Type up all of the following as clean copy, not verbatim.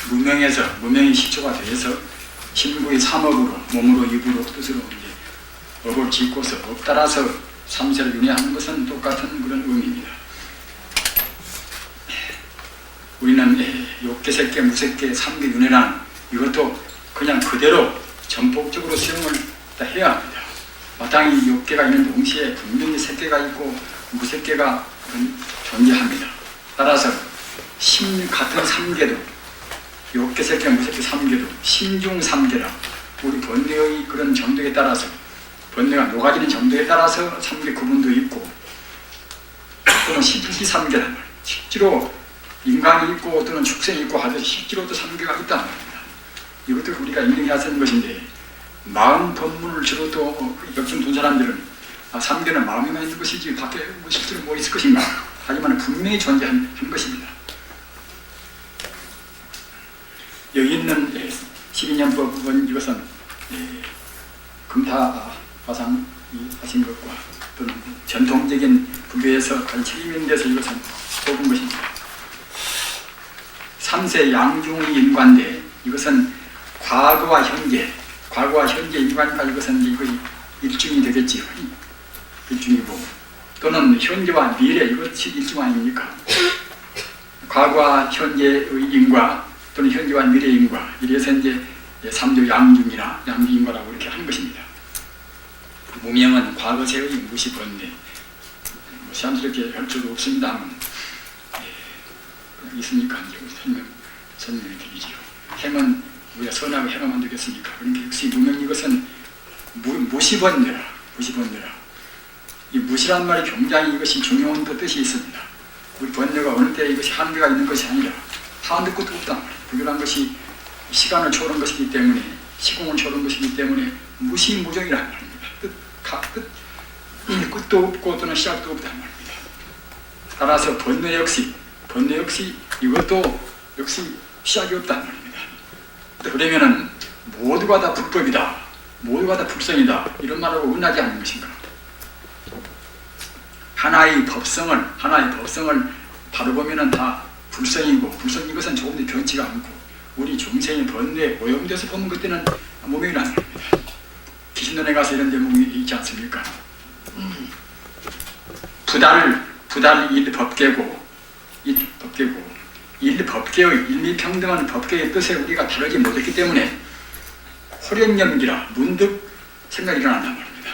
무명이 시초가 되어서 신구의 삼업으로 몸으로 입으로 뜻으로 이제 업을 짓고서 업 따라서 삼세를 윤회하는 것은 똑같은 그런 의미입니다. 우리는 욕계색계, 무색계, 삼계 윤회란 이것도 그냥 그대로 전폭적으로 수용을 해야 합니다. 마땅히 욕계가 있는 동시에 분명히 색계가 있고 무색계가 존재합니다. 따라서 같은 삼계도 욕계, 색계, 무색계, 삼계도 심중 삼계라 우리 번뇌의 그런 정도에 따라서 번뇌가 녹아지는 정도에 따라서 삼계 구분도 있고 또는 실지 삼계란 말이에요. 실제로 인간이 있고 또는 축생이 있고 하듯이 실제로도 삼계가 있다는 겁니다. 이것도 우리가 인정해야 하는 것인데 마음 법문을 주로도 역점 둔 사람들은 삼계는 마음에만 있는 것이지 밖에 실제로 뭐 있을 것인가 하지만 분명히 존재한 것입니다. 여기 있는 12년법은 이것은 금타화상이 하신 것과 또는 전통적인 불교에서 책임인 데서 이것은 뽑은 것입니다. 3세 양중의 인관대 이것은 과거와 현재 인관이니까 이것은 이것이 일중이 되겠지요. 일중이고 또는 현재와 미래 이것이 일중 아닙니까? 과거와 현재의 인과 또는 현재와 미래의 인과 이래서 이제 3조 양중이나 양중인과라고 이렇게 하는 것입니다. 무명은 과거세의 무시번뇌 시함스럽게 할 줄도 없습니다만 있으니까 이제 설명을 드리지요. 행은 우리가 선하고 행하면 되겠습니까? 그러니까 역시 무명 이것은 무시번뇌라. 이 무시란 말이 굉장히 이것이 중요한 뜻이 있습니다. 우리 번뇌가 어느 때 이것이 한계가 있는 것이 아니라 한도 끝도 없단 말이에요. 불교란 것이 시간을 초월한 것이기 때문에 시공을 초월한 것이기 때문에 무시무정이라는 말입니다. 끝도 없고 또는 시작도 없단 말입니다. 따라서 번뇌 역시 이것도 역시 시작이 없단 말입니다. 그러면은 모두가 다 불법이다, 모두가 다 불성이다 이런 말하고 은하지 않는 것인가? 하나의 법성을 바로 보면은 다 불성이고 불성 이것은 조금도 변치가 않고 우리 중생의 번뇌에 오염돼서 보면 그때는 무명이라는 겁니다. 기신론에 가서 이런 제목이 있지 않습니까? 부달 일법계고 일법계의 일미평등한 법계의 뜻에 우리가 다르지 못했기 때문에 호련염기라 문득 생각이 일어난단 말입니다.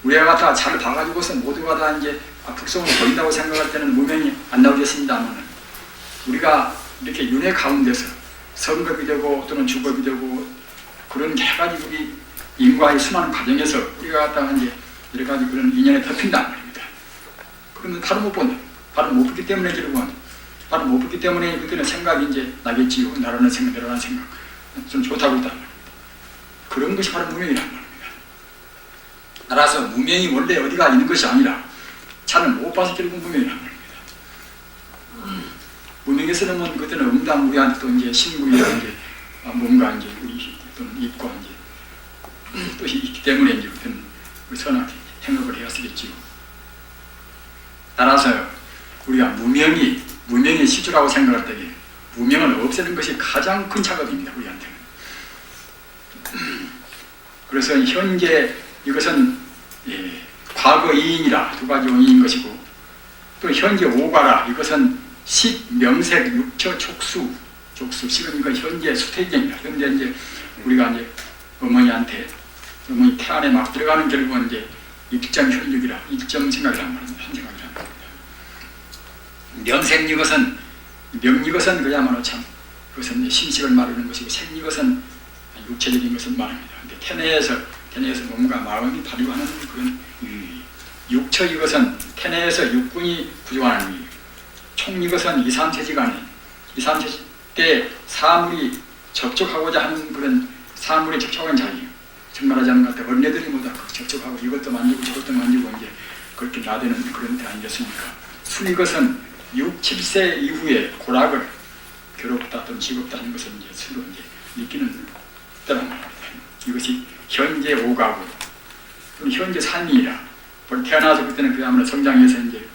우리가 갖다 잘 봐가지고서 모두가 다 이제 불성을 보인다고 생각할 때는 무명이 안 나오겠습니다만 우리가 이렇게 윤회 가운데서 선겁이 되고 또는 주법이 되고 그런 여러 가지 우리 인과의 수많은 과정에서 우리가 갖다가 이제 여러 가지 그런 인연에 덮인단 말입니다. 그러면 바로 못 본다. 바로 못 붙기 때문에 바로 못 붙기 때문에 그때는 생각이 이제 나겠지요. 나라는 생각 좀 좋다고 했단 말입니다. 그런 것이 바로 무명이란 말입니다. 따라서 무명이 원래 어디가 있는 것이 아니라 차를 못 봐서 결국 무명이란 말입니다. 무명에서는 뭐 그때는 응당우리한테 또 이제 신구이나 이제 뭔가 이제 우리 또는 입과 이제 뜻이 있기 때문에 이제 그때는 선하게 행업을 해왔겠지요. 따라서 우리가 무명이 시주라고 생각할 때에 무명을 없애는 것이 가장 큰 작업입니다. 우리한테는. 그래서 현재 이것은 과거 이인이라 두 가지 원인인 것이고 또 현재 오가라 이것은 식, 명색, 육처, 촉수 식은 이거 현재 수태경이다. 현재 이제 우리가 이제 어머니 태 안에 막 들어가는 결국은 이제 일정 현육이라 일정 생각이란 말입니다. 한 생각이란 말입니다. 명색이것은 그야말로 참 그것은 신식을 말하는 것이고 생이것은 육체적인 것을 말합니다. 근데 태내에서 몸과 마음이 발휘하는 그런 육처 이것은 태내에서 육군이 부족하는 위. 총 이것은 2, 3세지간에 2, 3세지 때 사물이 접촉하고자 하는 그런 사물이 접촉하는 자리예요. 정말하지 않은 것 같아요. 어린애들이 모두 접촉하고 이것도 만지고 저것도 만지고 이제 그렇게 나대는 그런 데 아니겠습니까? 술 이것은 6, 7세 이후에 고락을 괴롭다 또는 즐겁다 하는 것을 이제 스스로 이제 느끼는 때란 말입니다. 이것이 현재 오가고 또는 현재 삶이라 태어나서 그때는 그야말로 성장해서 이제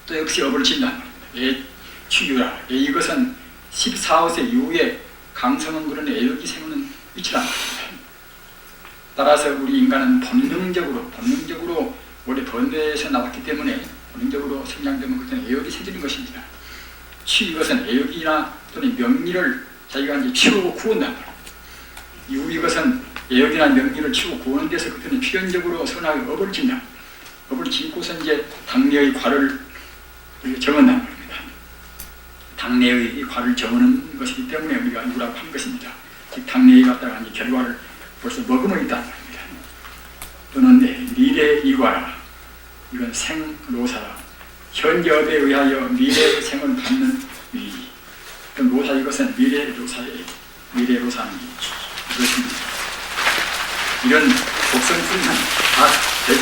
또 역시 업을 진단 말입니다. 예, 취유라. 이것은 14호세 이후에 강성은 그런 애욕이 생기는 있지 않습니다. 따라서 우리 인간은 본능적으로 원래 번뇌에서 나왔기 때문에 본능적으로 성장되면 그때는 애욕이 생기는 것입니다. 이것은 애욕이나 또는 명리를 자기가 이제 치우고 구원단 말입니다. 이후 이것은 애욕이나 명리를 치우고 구하는 데서 그때는 필연적으로 선하게 업을 짓는다. 업을 짓고서 이제 당내의 과를 정한단 말입니다. 당내의 이 과를 정하는 것이기 때문에 우리가 유라고 한 것입니다. 즉 당내에 갖다가 이제 결과를 벌써 머금어 있다는 말입니다. 또는 미래 이과라. 이건 생로사라. 현재업에 의하여 미래 생을 받는 위. 로사 이것은 미래로사는 이것입니다. 이런 독성풀이는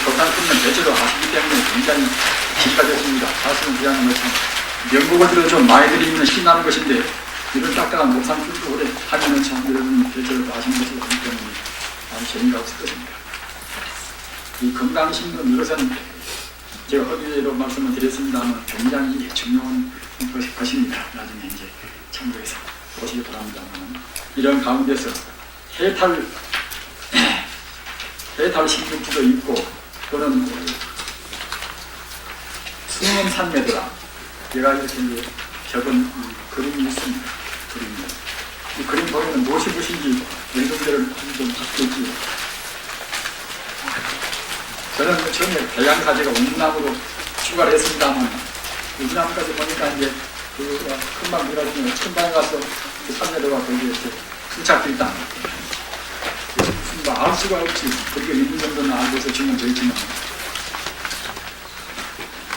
독상풀이는 대체로 아시기 때문에 굉장히 기가되었습니다. 사실은 그냥 명곡을 들어 좀 많이 들으면 신나는 것인데 이런 딱딱한 독상풀이도 오래 하면은 참 여러분이 대체로 아시는 것이 없기 때문에 아주 재미가 없을 것입니다. 이 건강신문 이것은 제가 허위로 말씀을 드렸습니다만 굉장히 중요한 것입니다. 나중에 이제 참고해서 보시기 바랍니다만 이런 가운데서 해탈 신경지도 있고 또는 수능산매더라. 제가 이렇게 이제 적은 그림이 있습니다. 이 그림 보면 무엇이 무엇인지 연동들을 좀 바뀌었지요. 저는 처음에 대양사제가 웅나무로 출발을 했습니다만 웅나무까지 보니까 이제 금방 밀어주면 천방에 가서 그 산매도가 거기에 수착돼 있다. 무슨 뭐 알 수가 없지. 그렇게 있는 정도는 알고 있어 지금 돼 있지만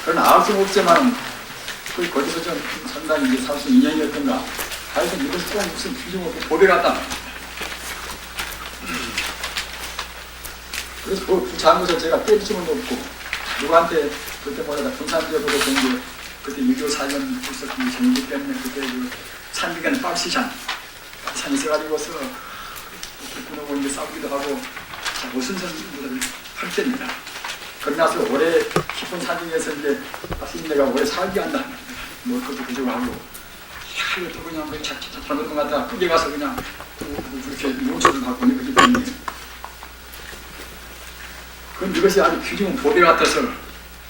그러나 알 수가 없지만 거기서 좀 상당히 이제 32년이었던가 하여튼 이것이 또 무슨 규정없고 보배 같다. 그래서 그 잘못을 제가 때릴 수는 없고 누구한테 그때 뭐라 분산지역으로 된 게 그때 6.25 사전 있었던 전기 때문에 그때 그 산비간 박시산 산이 있어가지고서 그놈하고 이제 싸우기도 하고 무슨 선들을 할 때입니다. 그러나서 오래 깊은 산 중에서 이제 박시인 내가 오래 살게 한다. 뭐 그것도 그저고 하고 또 그냥 잘못한 것 같다가 끄게 가서 그냥 그렇게 용서를 받고 그러기 때문에 그럼 이것이 아주 귀중한 보배 같아서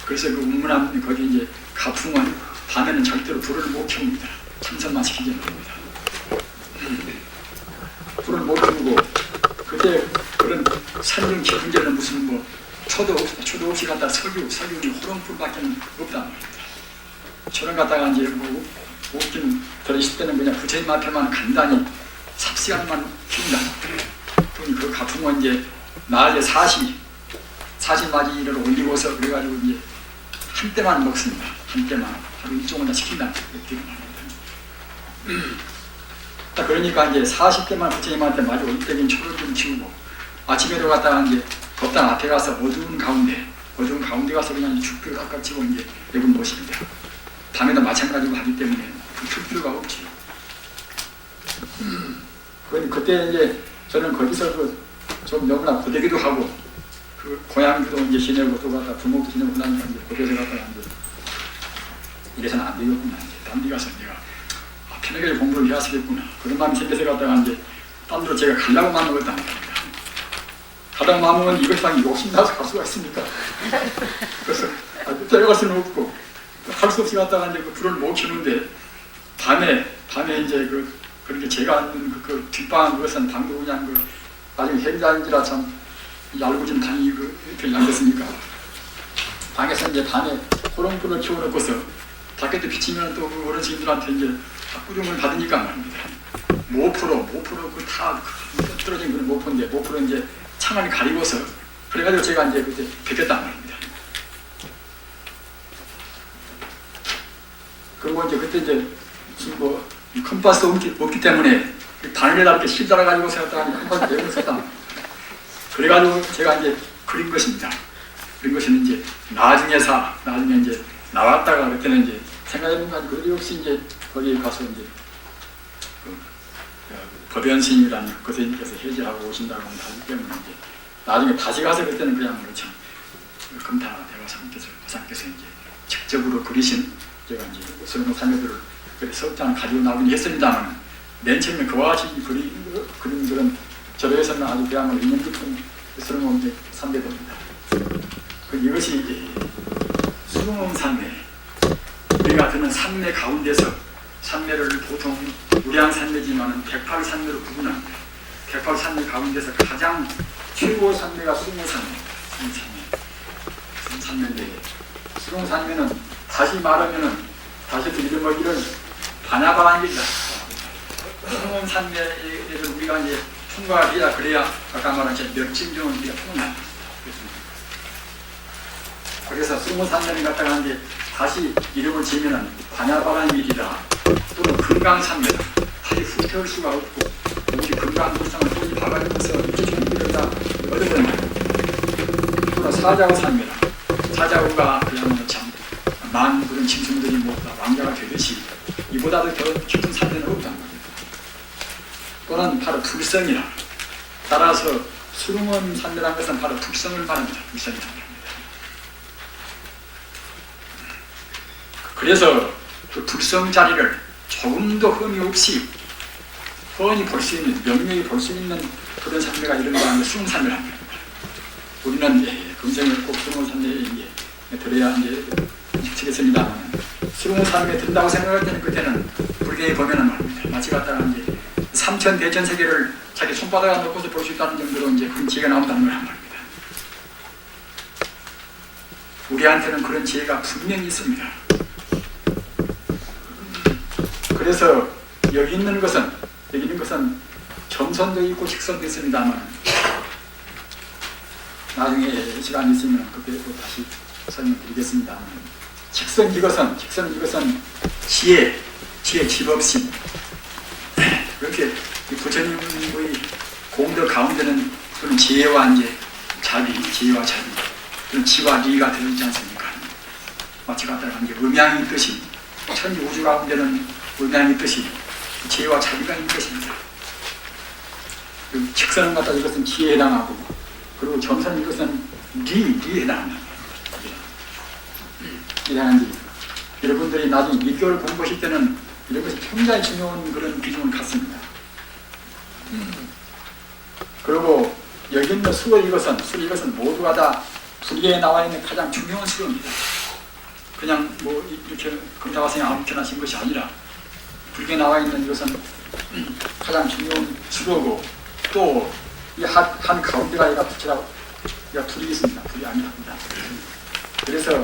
그래서 그 운문함 거기 이제 가풍은 밤에는 절대로 불을 못 켜옵니다. 참선만 시키지 않습니다. 불을 못 켜고 그때 그런 산중 깊은 데는 무슨 뭐 초도 없이 갖다 석유는 호롱불밖에 없단 말입니다. 저런 갖다가 이제 뭐 웃긴 들으실 때는 그냥 부처님 앞에만 간단히 삽시간만 킨다. 그 가풍은 이제 낮에 40마디를 올리고서 그래가지고 이제 한 때만 먹습니다. 한 때만 하루 일종을 시킨다. 그러니까 이제 40대만 부처님한테 마주 올 때긴 초를 좀 치우고 아침에도 갔다가 이제 법당 앞에 가서 어두운 가운데 가서 그냥 죽비를 깎아치고 이제 내분 모십니다. 밤에도 마찬가지로 하기 때문에 줄 필요가 없지요. 그때 이제 저는 거기서 좀 너무나 고되기도 하고 그 고향도 이제 지내고 또 갔다 부모도 지내고 나니까 이제 고대에서 갔다가 이제 이래서는 안 되겠구나. 딴 데 가서 내가 편하게 공부를 해야 쓰겠구나. 그런 마음이 생겨서 갔다가 이제 딴 데로 제가 가려고 마음 먹었다. 가다가 마음은 이것상 욕심나서 갈 수가 있습니까? 그래서 데려갈 수는 없고 할 수 없이 갔다가 이제 그 불을 못 켜는데 밤에 이제 그렇게 제가 앉는 그 뒷방 그것은 방도 그냥 나중에 행자인지라 참 얄궂은 방이 이렇게 남겼으니까 방에서 이제 밤에 호롱불을 켜놓고서 밖에도 비치면 또 그 어르신들한테 이제 꾸중을 받으니까 말입니다. 모포로 그 다 떨어진 그런 모포인데 모포로 이제 창을 가리고서 그래가지고 제가 이제 그때 뵙겠단 말입니다. 그리고 이제 그때 이제 무슨 뭐 컴파스 없기 때문에 바늘에다 이렇게 실달아 가지고 생각하니 컴파스 내고 썼다. 그래가지고 제가 이제 그린 것입니다. 그린 것은 이제 나중에 이제 나왔다가 그때는 이제 생각해보면 그래도 역시 이제 거기에 가서 이제 법연 스님이라는 그 선생님께서 해제하고 오신다고 하기 때문에 이제 나중에 다시 가서 그때는 그냥 참 금타 대화상께서 이제 직접으로 그리신 제가 이제 서른 산매들을 석장을 가지고 나오긴 했습니다만 맨 처음에 그와 같이 그런 저로에서는 아주 그야말로 인연 깊은 수릉원 이제 삼배도입니다. 이것이 수릉원 산매, 우리가 드는 산매 가운데서 산매를 보통 우량산매지만 108산매로 구분합니다. 108산매 가운데서 가장 최고 산매가 수릉원 산매인데 수릉원 산매는 다시 말하면은 다시 이름을 반야바란 길이다. 수릉원 산매를 우리가 이제 통과해야 그래야 아까 말한 몇 층정은 우리가 통과합니다. 그래서 수릉원 산매를 갖다가 이제 다시 이름을 지으면은 반야바란 길이다 또는 금강산매다. 다시 후퇴할 수가 없고 우리 금강불상을 손이 박아주면서 이쪽으로 길을 다 얻어버린 거예요. 또는 사자후 산매다. 사자후가 그야말로 참 많은 그런 짐승들이 모두 다 왕자가 되듯이 이보다도 더 깊은 산매는 없다는 겁니다. 또는 바로 불성이라. 따라서 수릉원 산매라는 것은 바로 불성을 말합니다. 불성이라는 겁니다. 그래서 그 불성 자리를 조금도 흠이 없이 뻔히 볼 수 있는, 명명히 볼 수 있는 그런 산매가 이런 거는 수릉 산매라는 겁니다. 우리는 금생에 꼭 수릉원 산매에 들어야 이제 지겠습니다만 수릉원 산매에 든다고 생각할 때는 그때는 불경에 보면은 말입니다. 마치 갖다가 이제 삼천 대천 세계를 자기 손바닥에 놓고서 볼 수 있다는 정도로 이제 그런 지혜가 나온다는 걸 한 말입니다. 우리한테는 그런 지혜가 분명히 있습니다. 그래서 여기 있는 것은 점선도 있고 직선도 있습니다만 나중에 시간이 있으면 그때 또 다시 설명드리겠습니다만 직선 이것은 지혜 집업심 그렇게 부처님의 공덕 가운데는 그런 지혜와 이제 지혜와 자비 그런 지와 리가 들어있지 않습니까? 마치 갖다가 이제 음양이 있듯이 천지 우주 가운데는 음양이 있듯이 지혜와 자비가 있는 것입니다. 직선은 갖다 이것은 지혜에 해당하고 그리고 점선은 이것은 리에 해당합니다. 여러분들이 나중에 미교를 공부하실 때는 이런 것이 굉장히 중요한 그런 비중을 갖습니다. 그리고 여기 있는 수어 이것은 모두가 다 불교에 나와 있는 가장 중요한 수어입니다. 그냥 뭐 이렇게 금사와생이 아무렇게나 하신 것이 아니라 불교에 나와 있는 이것은 가장 중요한 수어고 또 이 한 가운데가 얘가 불이 있습니다. 불이 아니랍니다. 그래서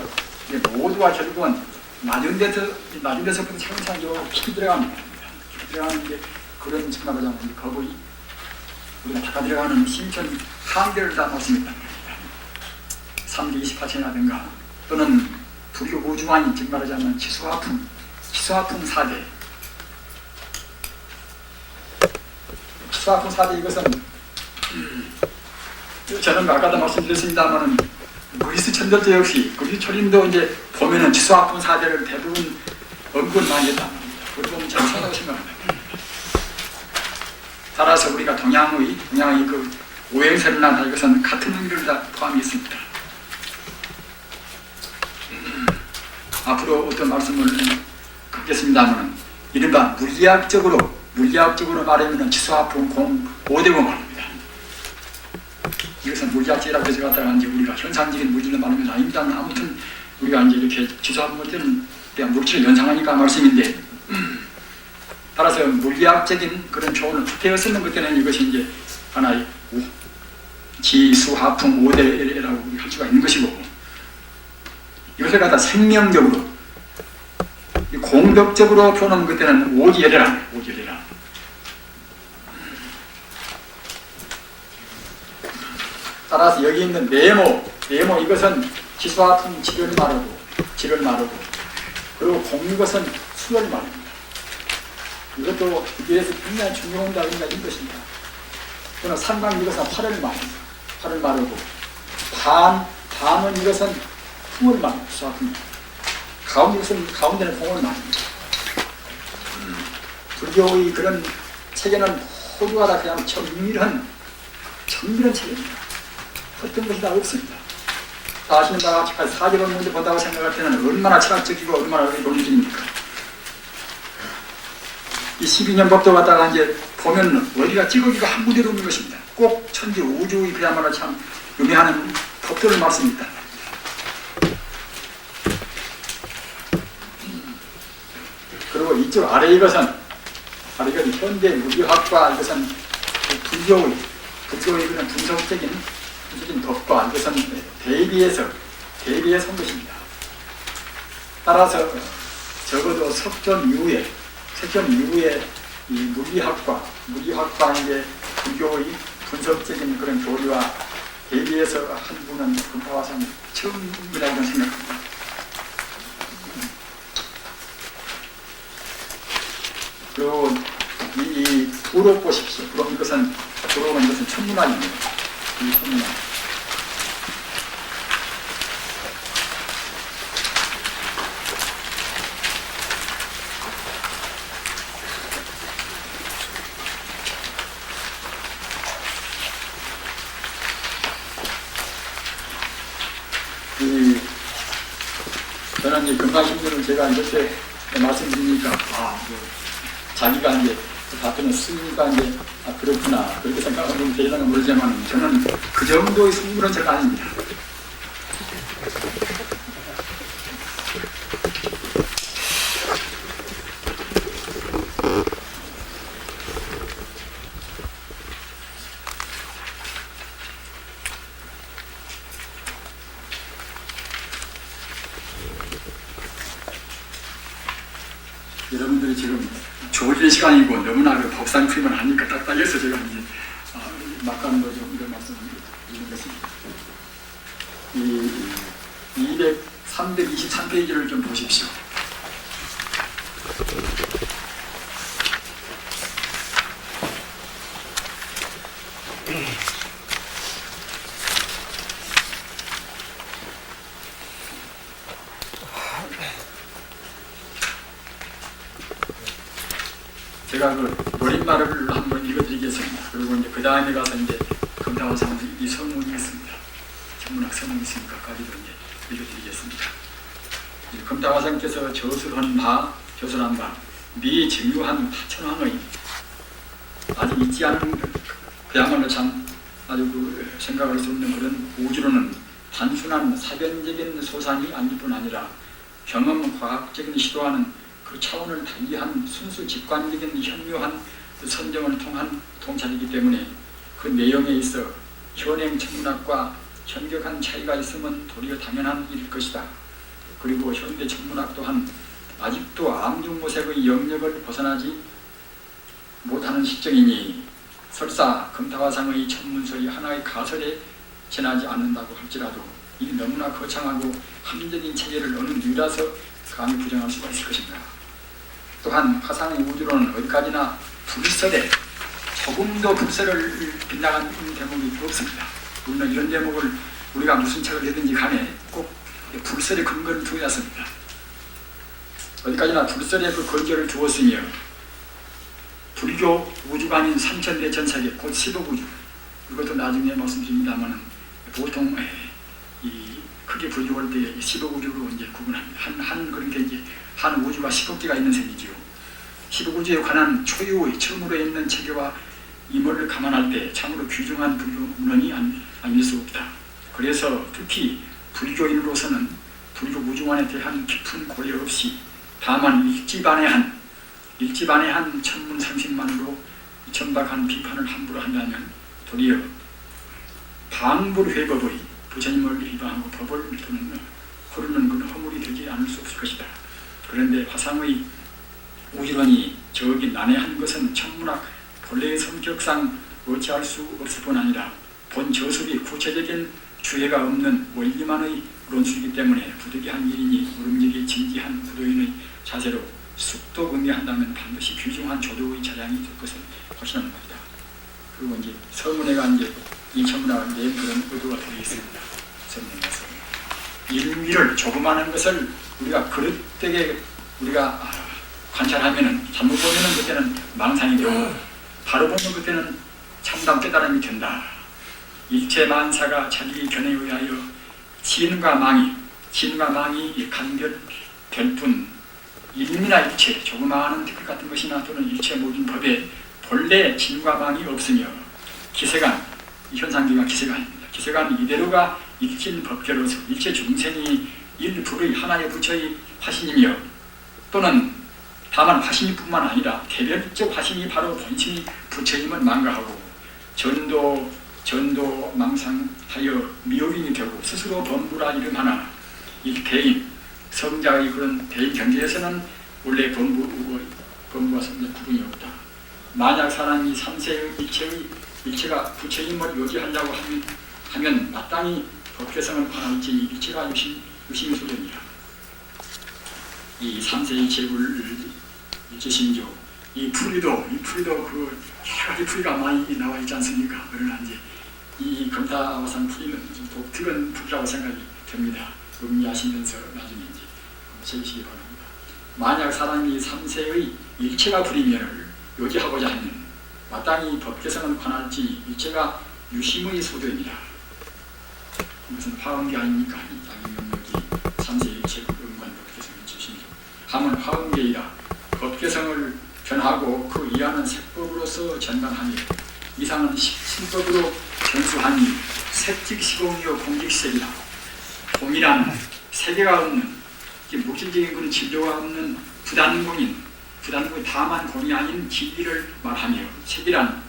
모두가 결국은 낮은 데서부터 차근차근 깊이 들어갑니다. 깊이 들어가는 게 그런 정말로 하자면 거의 우리가 다 들어가는 신천 한계를 다 놓습니다. 3기 28천이라든가 또는 불교 우주관이 정말하자면 치수화풍 4대 치수화풍 4대 이것은 저는 아까도 말씀드렸습니다만은 그리스 천도제 역시 그리스 초림도 이제 보면은 치수화풍 4대를 대부분 언급을 많이 했단 말입니다. 그걸 보면 참 이상하다고 생각합니다. 따라서 우리가 동양의 그 오행설이나 이것은 같은 의미를 다 포함이 있습니다. 앞으로 어떤 말씀을 갖겠습니다만 이른바 물리학적으로 말하면 치수화풍 공 5대공 말입니다. 이것은 물리학적이라고 해서 갖다가 이제 우리가 현상적인 물질을 말하는 것은 아닙니다. 아무튼 우리가 이제 이렇게 치수화풍을 때는 그냥 물질을 연상하니까 말씀인데 따라서 물리학적인 그런 조언을 투표해 쓰는 그때는 이것이 이제 하나의 지수화풍 5대라고 할 수가 있는 것이고 이것을 갖다 생명적으로 공덕적으로 표현하는 그때는 오지열애라. 따라서 여기 있는 네모 이것은 치수화풍 질을 말하고 그리고 공 이것은 수를 말합니다. 이것도 여기에서 굉장히 중요한 다른 것입니다. 또는 삼강 이것은 화를 말하고 반은 이것은 풍을 말합니다. 수화풍 가운데는 풍을 말합니다. 불교의 그런 체계는 모두가 다 그냥 정밀한 체계입니다. 어떤 것이 다 없습니다. 다 아시는 바와 같이 사제를 먼저 본다고 생각할 때는 얼마나 철학적이고 얼마나 논리적입니까? 12년 법도 갖다가 이제 보면 어디가 찌꺼기가 한 군데도 없는 것입니다. 꼭 천지 우주의 그야말로 참 의미하는 법들을 말씀입니다. 그리고 이쪽 아래 이것은 현대 물리학과 이것은 불교의 그런 분석적인 법과 이것은 대비해서 온 것입니다. 따라서 적어도 석전 이후에 이 물리학과 이제 불교의 분석적인 그런 교리와 대비해서 한 분은 금파화상 처음이라고 생각합니다. 그리고 이 부록 보십시오. 부록은 이것은 천문학입니다. 이 천문학. 저는 이제 금강신전을 제가 이렇게 말씀드리니까 자기가 이제 답변을 쓰니까 이제 그렇구나 그렇게 생각하면 되려나 모르지만 저는 그 정도의 승부는 제가 아닙니다. 여러분들이 지금 조리의 시간이고 너무나 그 법상품을 하니까 딱딱해서 제가 이제 막간 거죠. 이런 말씀을 드리는 것입니다. 이 323페이지를 좀 보십시오. 제가 그 머릿말을 한번 읽어드리겠습니다. 그리고 이제 그 다음에 가서 이제 금타화상 이 서문이 있습니다. 천문학 서문이 있으니까 까지도 이제 읽어드리겠습니다. 금타화상께서 저술한 바 미증유한 파천왕의 아직 있지 않은 그야말로 참 아주 그 생각할 수 없는 그런 우주로는 단순한 사변적인 소산이 아닐 뿐 아니라 경험 과학적인 시도하는 그 차원을 달리한 순수 직관적인 현묘한 선정을 통한 통찰이기 때문에 그 내용에 있어 현행 천문학과 현격한 차이가 있으면 도리어 당연한 일일 것이다. 그리고 현대 천문학 또한 아직도 암중무색의 영역을 벗어나지 못하는 실정이니 설사 금타화상의 천문설이 하나의 가설에 지나지 않는다고 할지라도 이 너무나 거창하고 함적인 체계를 어느 누라서 감히 부정할 수가 있을 것입니다. 또한 화상의 우주로는 어디까지나 불설에 조금도 불설을 빗나간 대목이 없습니다. 우리는 이런 대목을 우리가 무슨 책을 내든지 간에 꼭 불설에 근거를 두어야 합니다. 어디까지나 불설에 그 근거를 두었으며 불교 우주가 아닌 삼천대천세계 곧 15우주 이것도 나중에 말씀드립니다만 보통 크게 분류할 때 15우주로 이제 구분합니다. 그렇게 이제 한 우주가 15개가 있는 셈이지요. 15우주에 관한 초유의 처음으로 있는 체계와 임무를 감안할 때 참으로 귀중한 불교문헌이 아닐 수 없다. 그래서 특히 불교인으로서는 불교 우주관에 대한 깊은 고려 없이 다만 일지반의 천문 상식만으로 천박한 비판을 함부로 한다면 도리어 방불회법의 부처님을 위반하고 법을 호르는 그런 허물이 되지 않을 수 없을 것이다. 그런데 화상의 우주론이 저기 난해한 것은 천문학 본래의 성격상 어찌할 수 없을 뿐 아니라 본 저술이 구체적인 주해가 없는 원리만의論述이기 때문에 부득이한 일이니 무름지기 진지한 구도인의 자세로 숙도 의미한다면 반드시 귀중한 조도의 자량이 될 것을 확신하는 겁니다. 그리고 이제 서문회가 이제 이 천문학을 낸 그런 의도가 되어 있습니다. 서문회에서 일미를 조그마한 것을 우리가 그릇되게 우리가 관찰하면은 잘못 보면은 그때는 망상이 되고 바로 보면 그때는 참담 깨달음이 된다. 일체 만사가 자기 견해에 의하여 진과 망이 간결될 뿐 일미나 일체, 조그마한 특별 같은 것이나 또는 일체 모든 법에 본래 진과 망이 없으며 기세간, 이 현상기가 기세간입니다. 기세간 이대로가 일진 법계로서 일체 중생이 일불의 하나의 부처의 화신이며 하시며 다만 화신이뿐만 아니라 개별적 화신이 바로 본신이 부처임을 망각하고 전도 망상하여 미혹인이 되고 스스로 범부라 이름하나 이 대인 성자의 그런 대인 경계에서는 원래 범부와 성자 구분이 없다. 만약 사람이 삼세의 일체가 부처임을 요지하려고 하면 마땅히 법계성을 관할지 일체가 유심히 소견이라. 이 삼세 일체심조 이 풀이도 그 여러 가지 풀이가 많이 나와 있지 않습니까? 그러나 이제 이 검타와상 풀이는 좀 독특한 풀이라고 생각이 됩니다. 음미하시면서 나중에 이제 세시기 바랍니다. 만약 사람이 삼세의 일체가 불이면을 요지하고자 하면 마땅히 법계성을 관할지 일체가 유심의 소도입니다. 이것은 화엄계 아닙니까? 이 자기 명령이 삼세 일체 음관 법계성의 주심이죠. 하면 화엄계이라 법계성을 변하고 그 이하는 색법으로서 전반하니 이상은 신법으로 전수하니 색직시공이요 공직색이라. 공이란 세계가 없는 물질적인 그런 진료가 없는 부단공이 다만 공이 아닌 진리를 말하며 색이란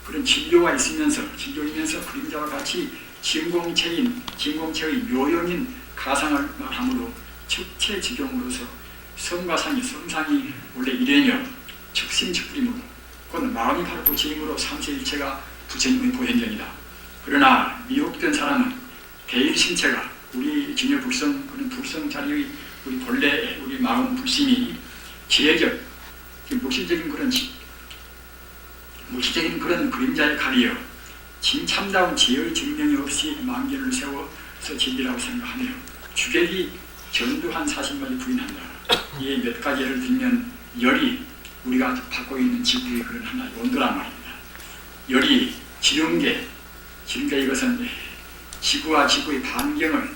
그런 진료가 진료이면서 그림자와 같이 진공체의 묘형인 가상을 말하므로 측체지경으로서 성상이 원래 일회며 측심측불이므로 곧 마음이 바로 부처이므로 삼세일체가 부처님의 보현경이다. 그러나 미혹된 사람은 대일신체가 우리 진여 불성 그런 불성 자리의 우리 본래 우리 마음 불심이 지혜적 물질적인 그런 그림자에 가리어 진참다운 지혜의 증명이 없이 만견을 세워서 진리라고 생각하며 주객이 전두한 사실만을 부인한다. 이에 몇 가지 예를 들면 열이 우리가 받고 있는 지구의 그런 하나의 온도란 말입니다. 열이 지름계 이것은 지구와 지구의 반경을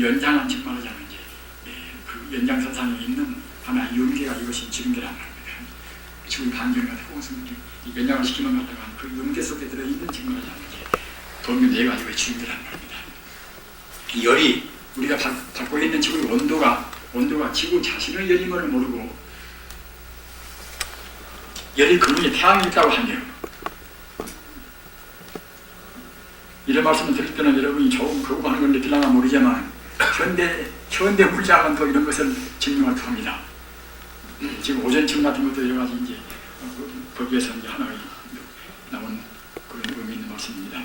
연장한 즉 말하자면 그 연장선상에 있는 하나의 윤계가 이것이 지름계란 말입니다. 지구의 반경을 갖다가 연장을 시키면 갖다가 그 윤계 속에 들어있는 즉 말하자면 도면 4가지의 지름계란 말입니다. 이 열이 우리가 받고 있는 지구의 온도가 지구 자신의 열임을 모르고 열이 근원에 태양이 있다고 하며 이런 말씀을 드릴 때는 여러분이 조금 거부하는 건데 들라가 모르지만 현대 물리학은 또 이런 것을 증명을 합니다. 지금 오존층 같은 것도 여러 가지 이제 거기에서 이제 하나의 나온 그런 의미 있는 말씀입니다.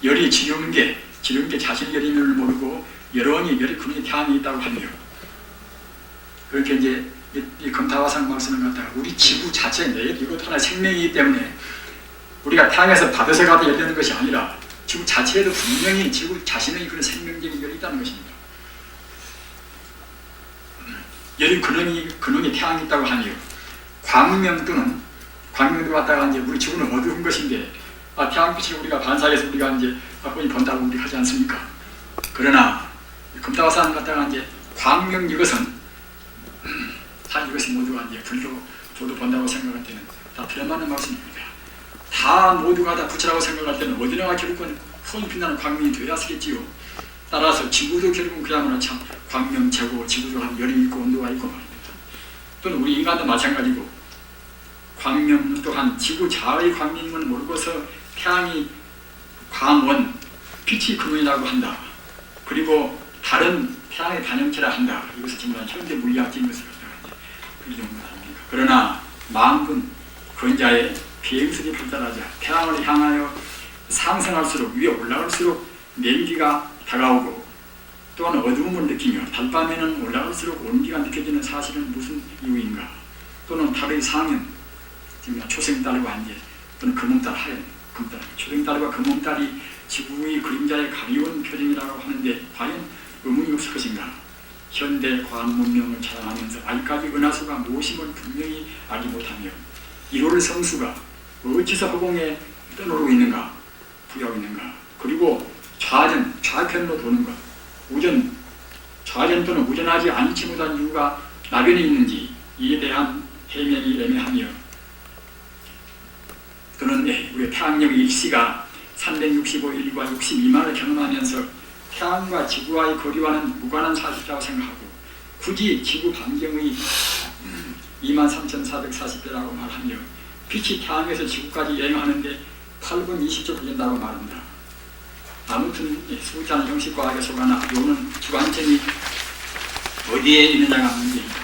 열이 지름계 자신 열임을 모르고 여론이 열이 근원에 태양이 있다고 하며 그렇게 이제 이 검타화상 말씀을 갖다가 우리 지구 자체 내 이것도 하나의 생명이기 때문에 우리가 태양에서 받아서 가도 열리는 것이 아니라 지구 자체에도 분명히 지구 자신의 그런 생명적인 열이 있다는 것입니다. 열이 근원이 태양이 있다고 하며 광명도 갖다가 이제 우리 지구는 어두운 것인데 태양빛을 우리가 반사해서 우리가 이제 밖으로 본다고 우리 하지 않습니까? 그러나 검타화상 갖다가 이제 광명 이것은 이것이 모두가 이제 불도 본다고 생각할 때는 다 틀려맞는 말씀입니다. 다 모두가 다 부처라고 생각할 때는 어디나 결국은 흠 빛나는 광명이 되어야 쓰겠지요. 따라서 지구도 결국은 그야말로 참 광명체고 지구도 한 열이 있고 온도가 있고 말입니다. 또는 우리 인간도 마찬가지고 광명 또한 지구 자의 광명임을 모르고서 태양이 광원, 빛이 근원이라고 한다. 그리고 다른 태양의 반영체라 한다. 이것을 정말 현대 물리학적인 것을 그러나 만근 근자의 비행술이 발달하자 태양을 향하여 상승할수록 위에 올라갈수록 냉기가 다가오고 또한 어두움을 느끼며 달밤에는 올라갈수록 온기가 느껴지는 사실은 무슨 이유인가? 또는 달의 상현, 초생달과 한제 또는 금음달, 하얀 금달, 초생달과 금음달이 지구의 그림자에 가리운 표정이라고 하는데 과연 의문이 없을 것인가? 현대 과학 문명을 자랑하면서 아직까지 은하수가 무엇임을 분명히 알지 못하며 1월 성수가 어찌서 허공에 떠오르고 있는가 부여하고 있는가 그리고 좌편으로 도는 것 좌전 또는 우전하지 않지 못한 이유가 나변이 있는지 이에 대한 해명이 애매하며 또는 우리 태양력 일시가 365일과 62만을 경험하면서 태양과 지구와의 거리와는 무관한 사실이라고 생각하고 굳이 지구 반경의 23,440배라고 말하며 빛이 태양에서 지구까지 여행하는데 8분 20초 걸린다고 말합니다. 아무튼 수자는 형식과학에 속하나 요는 주관점이 어디에 있느냐가 문제입니다.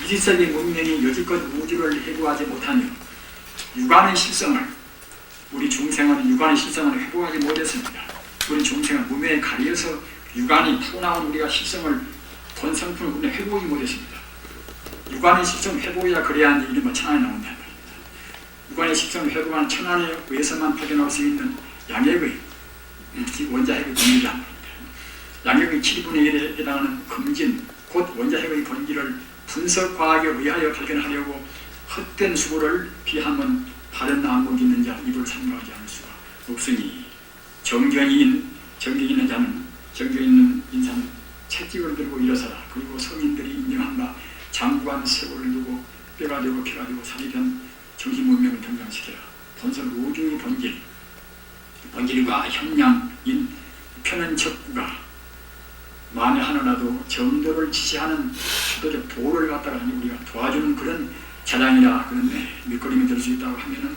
20세기 문명이 여지껏 우주를 해부하지 못하며 육안의 실성을 우리 중생은 육안의 실성을 회복하지 못했습니다. 우리 중생은 무명에 가려서 육안이 푸나온 우리가 실성을 본성품을 우리는 회복하지 못했습니다. 육안의 실성 회복이야 그래야 하는데 이런 거 천안에 나온단 말입니다. 육안의 실성을 회복하는 천안에 의해서만 발견할 수 있는 양액의 원자핵의 본질이란 말입니다. 양액의 7분의 1에 해당하는 금진 곧 원자핵의 본질을 분석과학에 의하여 발견하려고 헛된 수고를 비하면 다른 안목이 있는 자 입을 삼가하지 않을 수가 없으니 정경이 있는 자는 정경 있는 인사는 채찍을 들고 일어서라. 그리고 성인들이 인정한 바 장구한 쇠고를 두고 뼈가 되고 피가 되고 살이 된 정신문명을 등장시켜라. 본설 우주의 본질과 형량인 편한 척구가 만에 하나라도 정도를 지시하는 수도적 도를 갖다가 우리가 도와주는 그런 자랑이라 그런 밑거림이 될 수 있다고 하면은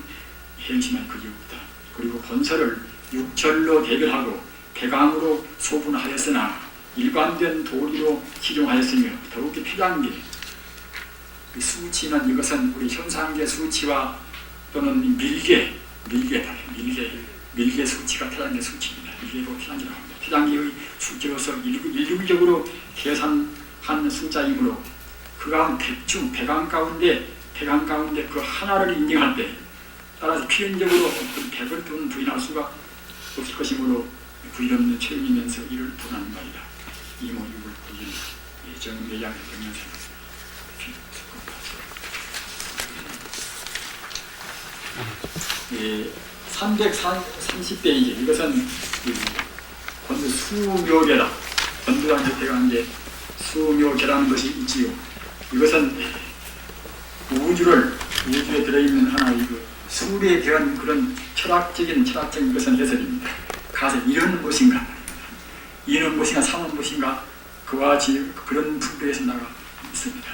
행심할 그게 없다. 그리고 본설을 육절로 대별하고 배강으로 소분하였으나 일관된 도리로 기종하였으며 더욱이 필요한 게 수치는 이것은 우리 현상계 수치와 또는 밀계 수치가 필요한 수치입니다. 밀계로 필요한이라고 합니다. 필요한계의 수치로서 일률적으로 계산한 숫자이므로 그 가운데 대충 배강 가운데 그 하나를 인정할 때 따라서 필연적으로 그 100을 또는 부인할 수가 없을 것이므로 부인없는 체험이면서 이를 분하는 바이다. 이모육을 부인 예정예약을 병면서 330페이지 이것은 권두 수묘계다. 권두랑 제가 이제 수묘계라는 것이 있지요. 이것은 우주에 들어있는 하나의 그 수리에 대한 그런 철학적인 것은 해설입니다. 가서 이런 무엇인가, 이는 무엇인가, 삼은 무엇인가, 그와 같이 그런 분배에서 나가 있습니다.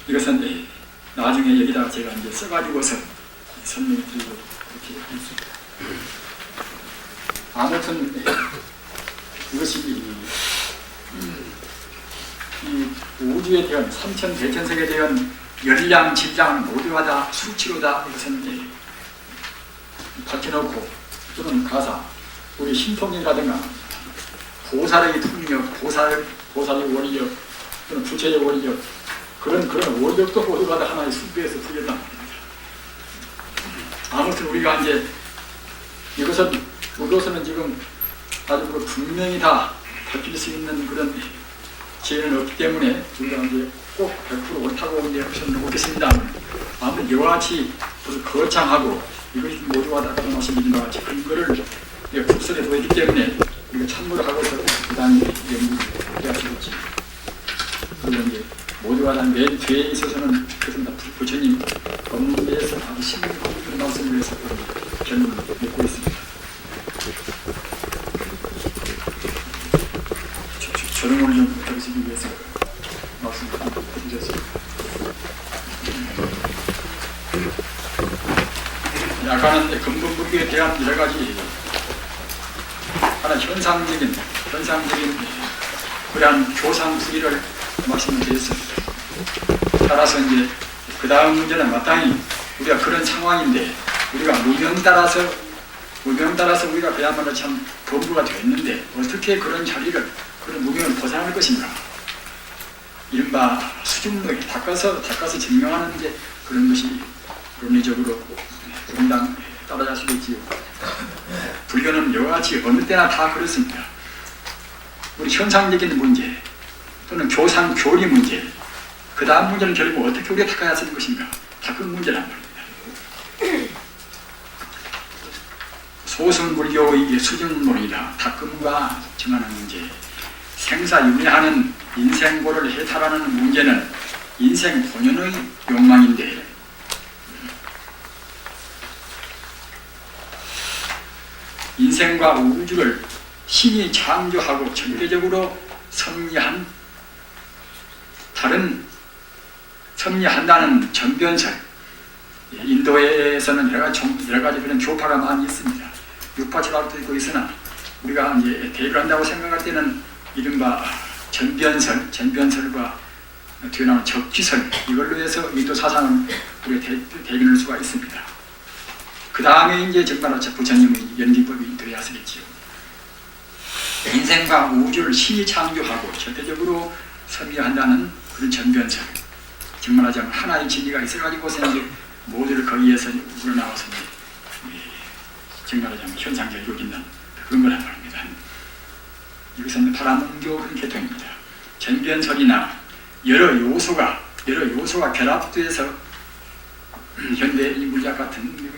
이것은 나중에 여기다가 제가 이제 써가지고서 설명을 드리고 그렇게 했습니다. 아무튼 이것이 이 우주에 대한 3천 대천색에 대한 열량, 질량은 모두가 다 수치로다 이것은 밝혀놓고 또는 가사 우리 신통이라든가 보살의 풍력, 보살의 원리력 또는 부처의 원리력 그런 원력도 모두가 다 하나의 숭배에서 풀렸단 말입니다. 아무튼 우리가 이제 이것은 우리로서는 지금 아주 분명히 다 밝힐 수 있는 그런 지혜는 없기 때문에 우리가 이제 꼭 100% 옳다고 이제 하시는 없겠습니다. 아무튼 이와 같이 거창하고 이것이 모두가 다 말씀드린 것 같이 근거를 국설에 보이기 때문에 우리가 참고를 하고서 그 다음에 연구해야 되겠지. 그리고 이제 모두가 다 맨 뒤에 있어서는 그것은 다 부처님 법문에서 아주 심각한 그런 말씀을 해서 결론을 맺고 있습니다. 조롱을 좀 해주시기 위해서 말씀을 드렸습니다. 약간은 근본불교에 대한 여러 가지 하나 현상적인 그러한 교상수기를 말씀을 드렸습니다. 따라서 이제 그 다음 문제는 마땅히 우리가 그런 상황인데 우리가 무명 따라서 우리가 그야말로 참 범부가 되었는데 어떻게 그런 자리를 그런 무명을 벗어날 것인가? 이른바 수중록에 닦아서 증명하는 이제 그런 것이論理적으로 분당 따라갈 수도 있지요. 불교는 여와 같이 어느 때나 다 그렇습니다. 우리 현상적인 문제 또는 교리 문제 그 다음 문제는 결국 어떻게 우리가 닦아야 하는 것인가? 닦은 문제란 말입니다. 소승불교의 수중론이다. 닦음과 정하는 문제 생사윤회하는 인생고를 해탈하는 문제는 인생 본연의 욕망인데 인생과 우주를 신이 창조하고 절대적으로 섭리한다는 전변설. 인도에서는 여러 가지 그런 교파가 많이 있습니다. 육파철학도 있고 있으나 우리가 이제 대입을 한다고 생각할 때는 이른바 전변설과 뒤나오는 적지설, 이걸로 해서 인도 사상을 우리가 대변할 수가 있습니다. 그 다음에 이제 정말 부처님의 연기법이 되어야겠지요. 인생과 우주를 신이 창조하고 절대적으로 섭리한다는 그런 전변설. 정말 하자면 하나의 진리가 있어가지고서 이제 모두를 거기에서 우러나와서 정말 하자면 현상적으로 이루어진다는 그런 거란 말입니다. 여기서는 파라문교 그런 계통입니다. 전변설이나 여러 요소가 결합돼서 현대 이 물리학 같은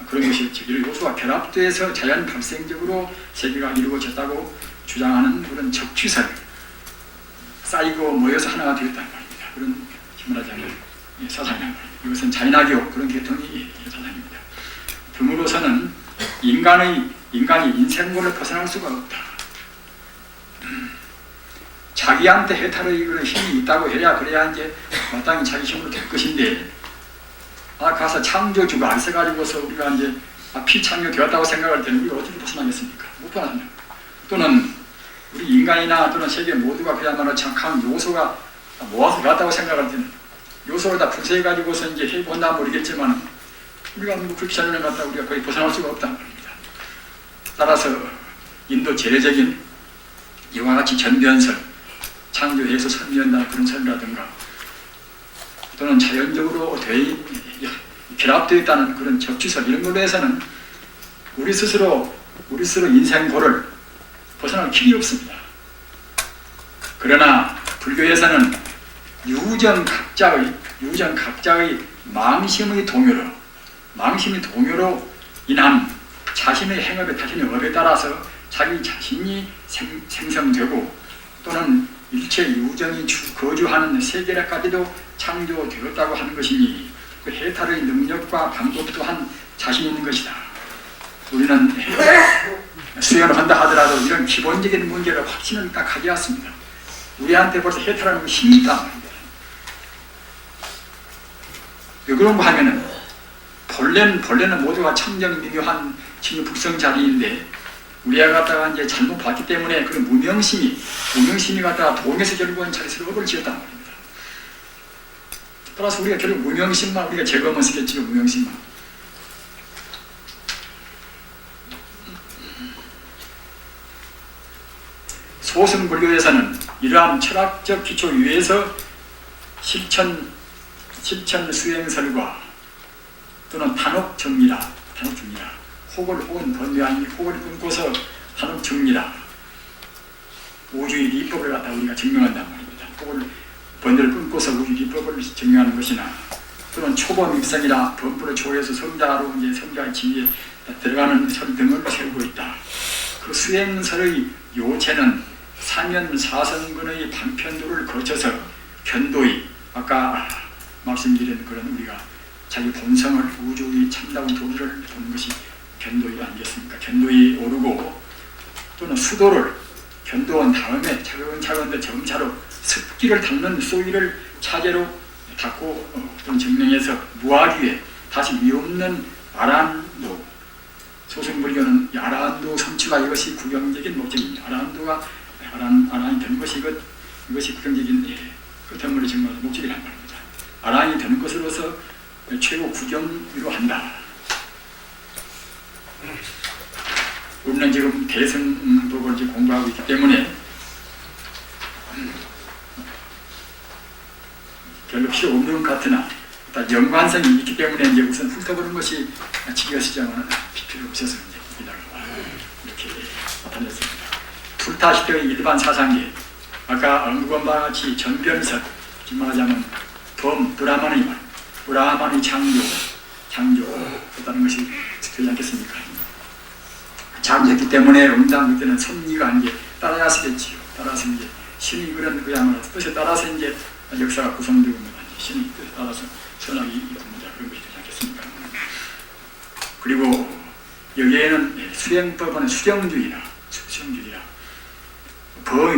그런 것이 여러 요소가 결합돼서 자연 발생적으로 세계가 이루어졌다고 주장하는 그런 적취설, 쌓이고 모여서 하나가 되었다는 말입니다. 그런 말하자면 사상이란 말입니다. 이것은 자인학교 그런 계통이 사상입니다. 덤으로서는 인간이 인생고를 벗어날 수가 없다. 자기한테 해탈의 그런 힘이 있다고 해야 그래야 이제 마땅히 자기 힘으로 될 것인데, 가서 창조주가 있어가지고서 우리가 이제 피창조 되었다고 생각할 때는 우리가 어떻게 벗어나겠습니까? 못 벗어납니다. 또는 우리 인간이나 또는 세계 모두가 그야말로 착한 요소가 모아서 갔다고 생각할 때는 요소를 다 분쇄해가지고서 이제 해본다 모르겠지만 우리가 그렇게 자연을 갖다 우리가 거의 벗어날 수가 없다는 겁니다. 따라서 인도 제례적인 이와 같이 전변설, 창조해서 설명한다는 그런 설이라든가 또는 자연적으로 결합되어 있다는 그런 적취설 이런 걸로 해서는 우리 스스로 인생고를 벗어날 길이 없습니다. 그러나 불교에서는 유전 각자의 망심의 동요로 인한 자신의 행업에 자신의 업에 따라서 자기 자신이 생성되고 또는 일체 유전이 거주하는 세계까지도 창조되었다고 하는 것이니 그 해탈의 능력과 방법 또한 자신 있는 것이다. 우리는 수행을 한다 하더라도 이런 기본적인 문제를 확신은 딱 가져왔습니다. 우리한테 벌써 해탈하는 힘이 있단 말입니다. 왜 그런가 하면은 본래는 모두가 청정미묘한 진유 북성 자리인데 우리가 갖다가 이제 잘못 봤기 때문에 그런 무명심이 갖다가 동에서 결국은 자기스스로 업을 지었단 말입니다. 따라서 우리가 결국 무명심만 우리가 제거하면 쓰겠지요. 무명심만. 소승불교에서는 이러한 철학적 기초 위에서 실천 수행설과 또는 단옥정리라 혹은 번뇌 혹을 끊고서 단옥정리라 우주의 리법을 갖다 우리가 증명한단 말입니다. 혹을 번뇌를 끊고서 우주의 리법을 증명하는 것이나 또는 초범입성이라 범부를 초월해서 성자로 이제 성자의 지위에 들어가는 설 등을 세우고 있다. 그 수행설의 요체는 사면사성근의 반편도를 거쳐서 견도의 아까 말씀드린 그런 우리가 자기 본성을 우주의 참다운 도리를 보는 것이 견도의 아니겠습니까? 견도에 오르고 또는 수도를 견도한 다음에 차근차근 점차로 습기를 닦는 소위를 차제로 닦고 또는 증명해서 무아기에 다시 위없는 아란도 소승불교는 아란도 성취가 이것이 구경적인 목적입니다. 아란이 되는 것이 이것이 구경적인 끝머리 정말 목적이란 말입니다. 아란이 되는 것으로서 최고 구경으로 한다. 우리는 지금 대승법을 공부하고 있기 때문에 별로 필요 없는 것 같으나 연관성이 있기 때문에 이제 우선 훑어보는 것이 지겨시자면 필요 없어서 이제 이렇게 나타냈습니다. 불타시대의 일반 사상계, 아까 언급한 바와 같이 전변설, 지금 말하자면 브라만의 창조했다는 것이 되지 않겠습니까? 창조했기 때문에 응당 그때는 섭리가 이제 따라야시겠지요. 따라서 이제 신이 그런 그야말로 뜻에 따라서 이제 역사가 구성되고 신의 뜻에 따라서 선악이 있습니다. 그런 것이 되지 않겠습니까? 그리고 여기에는 수행법은 수경주의라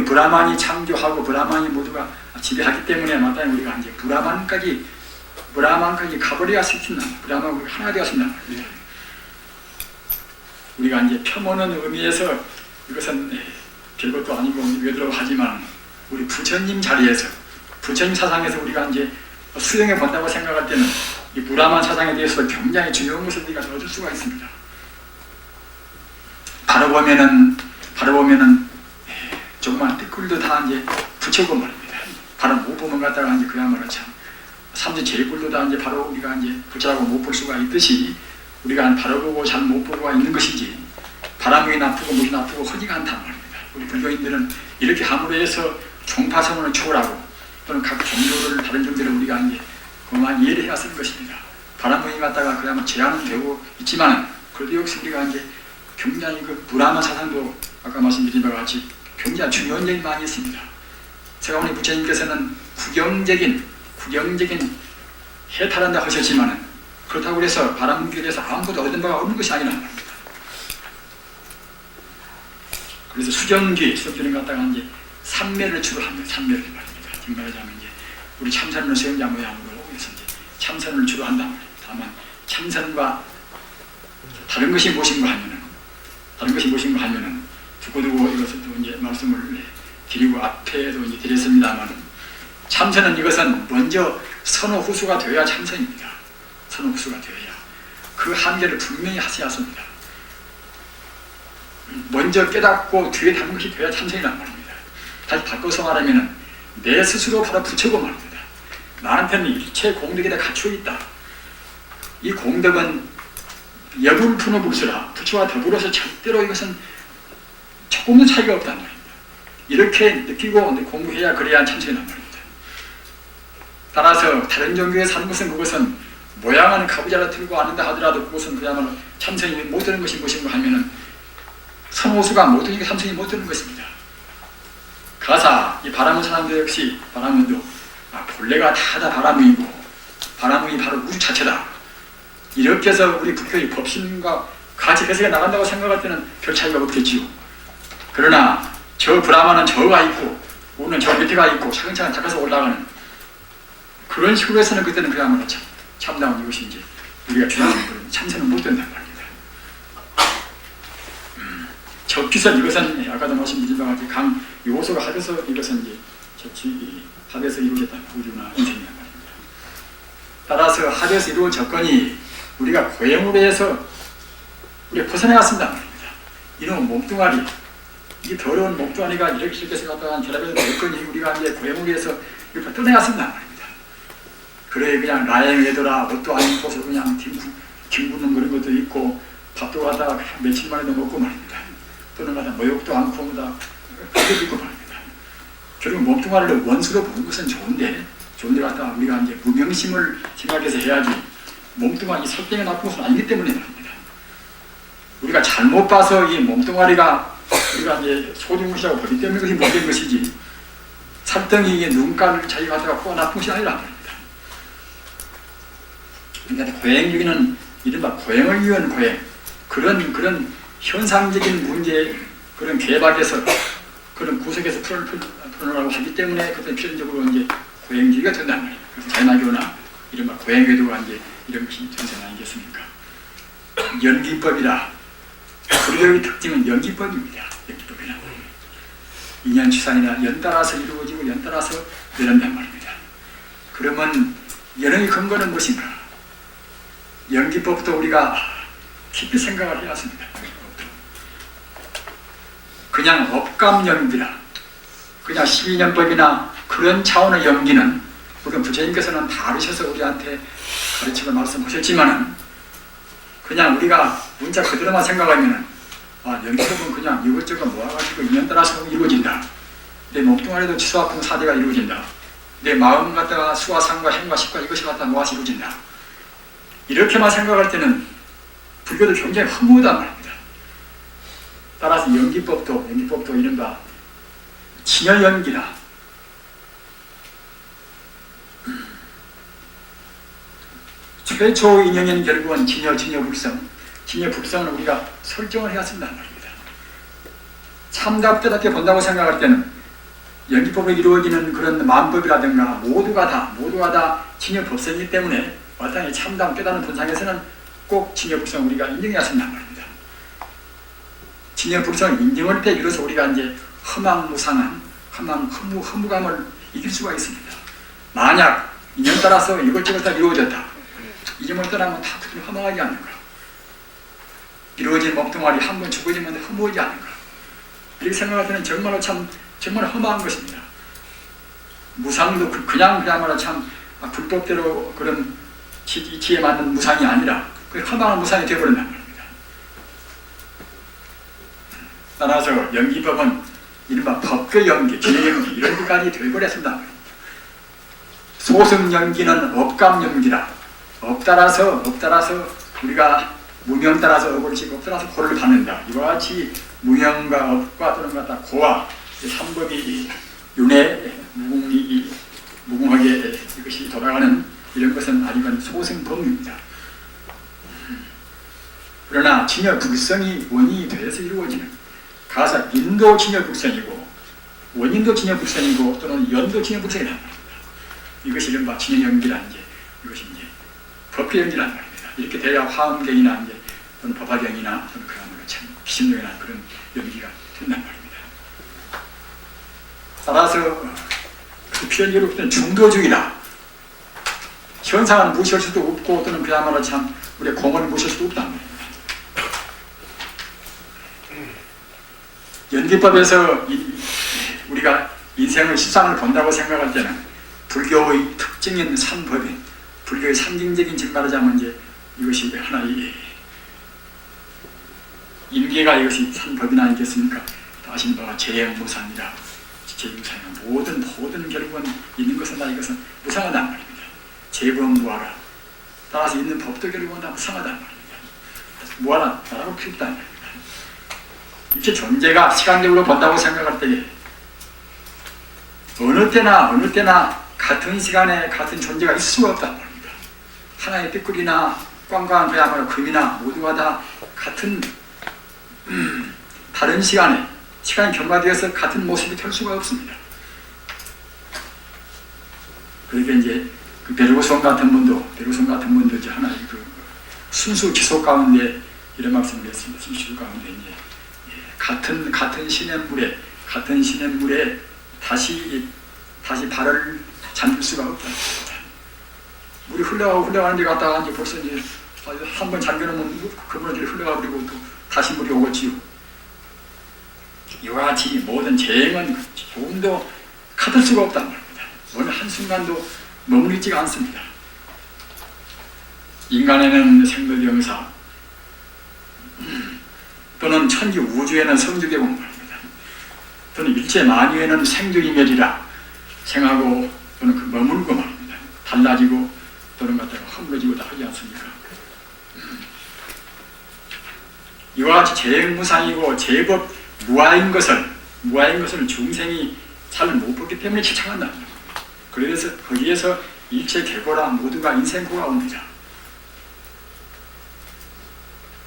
브라만이 창조하고 브라만이 모두가 지배하기 때문에 마땅히 우리가 이제 브라만까지 가버려야 시킨다. 브라만 우리가 하나 되었습니다. 우리가 이제 폄오는 의미에서 이것은 별것도 아니고 외도라고 하지만 우리 부처님 자리에서 부처님 사상에서 우리가 이제 수행해 본다고 생각할 때는 이 브라만 사상에 대해서 굉장히 중요한 것을 우리가 얻을 수가 있습니다. 바로 보면은 조그만 띠꿀도 다 이제 붙여고 말입니다. 바로 못 보면 갖다가 이제 그야말로 참 삼지 제일꿀도 다 이제 바로 우리가 이제 붙여라고 못 볼 수가 있듯이 우리가 바로 보고 잘 못 보고가 있는 것이지 바람이 나쁘고 물이 나쁘고 허지가 않단 말입니다. 우리 불교인들은 이렇게 함으로 해서 종파선언을 초월하고 또는 각 종교를 다른 종교를 우리가 이제 그만 이해를 해야 쓰는 것입니다. 바람이 갔다가 그야말로 제한은 되고 있지만 그래도 역시 우리가 이제 굉장히 그 브라만 사상도 아까 말씀드린 바와 같이 굉장히 중요한 점이 많이 있습니다. 제가 오늘 부처님께서는 구경적인 해탈한다 하셨지만 그렇다고 해서 바람길에서 아무것도 얻은 바가 없는 것이 아니란 말입니다. 그래서 수경주의, 수경주의는 갖다가 이제 삼매를 주로 합니다. 삼매를 말입니다. 지금 말하자면 이제 우리 참선을 수행자 모양으로 해서 이제 참선을 주로 한단 말입니다. 다만 참선과 다른 것이 무엇인가 하면은 두고두고 이것을 또 이제 말씀을 드리고 앞에도 이제 드렸습니다만 참선은 이것은 먼저 선호 후수가 되어야 참선입니다. 선호 후수가 되어야 그 한계를 분명히 하셔야 합니다. 먼저 깨닫고 뒤에 담은 것이 되어야 참선이란 말입니다. 다시 바꿔서 말하면 내 스스로 바로 붙이고 말입니다. 나한테는 일체 공덕이 다 갖추어 있다. 이 공덕은 여불 푸는 불수라 부처와 더불어서 절대로 이것은 조금도 차이가 없단 말입니다. 이렇게 느끼고 공부해야 그래야 참선이란 말입니다. 따라서 다른 종교에 사는 것은 그것은 모양은 가부좌를 들고 아는다 하더라도 그것은 그야말로 참선이 못 되는 것이 무엇인가 하면은 선호수가 못 되니까 참선이 못 되는 것입니다. 가사 이 바람은 사람도 역시 바람은도 본래가 다 바람이고 바람이 바로 우주 자체다. 이렇게 해서 우리 불교의 법신과 같이 해석해 나간다고 생각할 때는 별 차이가 없겠지요. 그러나 저 브라만은 저가 있고 우리는 저 밑에가 있고 차근차근 닦아서 올라가는 그런 식으로 해서는 그때는 그야말로 참다운 이것이 이제 우리가 주장하는 그런 참선은 못 된단 말입니다. 적기선 이것은 아까도 말씀드린 바와 같이 강 요소가 합해서 이것은 이제 합해서 이루어졌다 우주나 인생이란 말입니다. 따라서 합해서 이루어진 조건이 우리가 고행으로 해서 우리가 벗어나갔습니다 말입니다. 이놈 몸뚱아리 이 더러운 몸뚱아리가 이렇게 해서 갔다가 결합해서 조건이 우리가 이제 고행으로 해서 이렇게 떠나갔습니다 말입니다. 그래 그냥 라행에더라 옷도 안 입고서 그냥 김구는 그런 것도 있고 밥도 갖다가 며칠 만에도 먹고 말입니다. 또는 갖다 모욕도 않고 다 그것도 있고 말입니다. 결국 몸뚱아리를 원수로 보는 것은 좋은데 갖다가 우리가 이제 무명심을 생각해서 해야지 몸뚱아리 설정에 나쁜 것은 아니기 때문에 말입니다. 우리가 잘못 봐서 이 몸뚱아리가 우리가 이제 소중한 것이라고 보기 때문에 그것이 못된 것이지 살덩이에 눈가를 자기가 갖다가 코가 나쁜 것이 아니라 말입니다. 그러니까 고행주의는 이른바 고행을 위한 고행 그런 현상적인 문제 그런 개박에서 그런 구석에서 풀어내라고 하기 때문에 그때 필연적으로 이제 고행주의가 된단 말이에요. 그래서 자연학교나 이른바 고행외도가 이제 이런 것이 전생 아니겠습니까? 연기법이라 불교의 특징은 연기법입니다. 연기법이라 인연치산이나 연따라서 이루어지고 연따라서 내려온단 말입니다. 그러면 연의 근거는 무엇인가? 연기법부터 우리가 깊이 생각을 해야 합니다. 그냥 업감연기라 그냥 12년법이나 그런 차원의 연기는 우리 부처님께서는 다르셔서 우리한테 가르치고 말씀하셨지만은 그냥 우리가 문자 그대로만 생각하면은 연기법은 그냥 이것저것 모아가지고 인연 따라서 이루어진다. 내 몸뚱아리도 치수아풍 사대가 이루어진다. 내 마음 갖다가 수와 상과 행과 식과 이것이 갖다 모아서 이루어진다. 이렇게만 생각할 때는 불교도 굉장히 허무하단 말입니다. 따라서 연기법도 이른바 진여연기다. 최초 인연인 결국은 진여불성. 진여불성을 우리가 설정을 해야 쓴다는 말입니다. 참답답게 본다고 생각할 때는 연기법으로 이루어지는 그런 만법이라든가 모두가 다 진여법성이기 때문에 마땅히 참담 깨달은 본상에서는 꼭 진여불성을 우리가 인정해야 쓴다는 말입니다. 진여불성을 인정할 때 이로써 우리가 이제 허망무상한 허무감을 이길 수가 있습니다. 만약 인연 따라서 이것저것 다 이루어졌다. 이점을 떠나면 다 그들이 허망하지 않는가. 이루어진 몸뚱아리 한 번 죽어지면 허무하지 않는가. 이렇게 생각할 때는 정말 허망한 것입니다. 무상도 그야말로 참 불법대로 그런 이치에 맞는 무상이 아니라 그 허망한 무상이 되어버린단 말입니다. 따라서 연기법은 이른바 법교 연기, 진여연기 이런 것까지 되어버렸습니다. 소승연기는 업감 연기다. 업 따라서 우리가 무명 따라서 업을 지고 업 따라서 고를 받는다. 이와 같이 무명과 업과 또는 갖다 고와 삼법이 윤회 무궁하게 이것이 돌아가는 이런 것은 아직은 소승법입니다. 그러나 진여불성이 원인이 되어서 이루어지는 가사 인도 진여불성이고 원인도 진여불성이고 또는 연도 진여불성이라는 말입니다. 이것이 이른바 진여연기라는 게 이것이 이제 법교연기라는 말입니다. 이렇게 돼야 화엄경이나 이제 또는 법화경이나 또는 그야말로 참 기심경이나 그런 연기가 된단 말입니다. 따라서 그 표현으로부터는 중도주의다. 현상을 무시할 수도 없고 또는 그야말로 참 우리의 공을 무시할 수도 없단 말입니다. 연기법에서 우리가 인생의 실상을 본다고 생각할 때는 불교의 특징인 삼법인 불교의 상징적인 즉 말하자면 이제 이것이 하나의 임계가 이것이 삼법이나 아니겠습니까? 아시는 바와 재무상이라 재무상이라 모든 결국은 있는 것은 다 이것은 무상하단 말입니다. 재범무하라. 따라서 있는 법도 결국은 다 무상하단 말입니다. 무하라 나라고 필요하단 말입니다. 이렇게 존재가 시간적으로 본다고 생각할 때에 어느 때나 같은 시간에 같은 존재가 있을 수가 없단 말입니다. 하나의 삐꾸리나 꽝꽝한 그야말로 금이나 모두가 다 같은 다른 시간이 경과되어서 같은 모습이 될 수가 없습니다. 그러니까 이제 그 베르고손 같은 분도 이제 하나의 그 순수 지속 가운데 이런 말씀을 했습니다. 순수 지속 가운데 이제 같은 시냇물에 다시 발을 잠길 수가 없다. 물이 흘러가는 데 갔다가 이제 벌써 이제 한번 잠겨놓으면 그물이 흘러가 버리고 또 다시 물이 오겠지요. 이와 같이 모든 재행은 조금도 같을 수가 없단 말입니다. 어느 한순간도 머무르지가 않습니다. 인간에는 생로병사 또는 천지 우주에는 성주계공 말입니다. 또는 일체 만유에는 생주이멸이라 생하고 또는 그 머물고 말입니다. 달라지고 또는 갖다가 허물어지고 다 하지 않습니까? 이와 같이 재무상이고 제법 무아인 것을 중생이 잘 못 보기 때문에 지창한다. 그래서 거기에서 일체 개고라 모두가 인생고가 옵니다.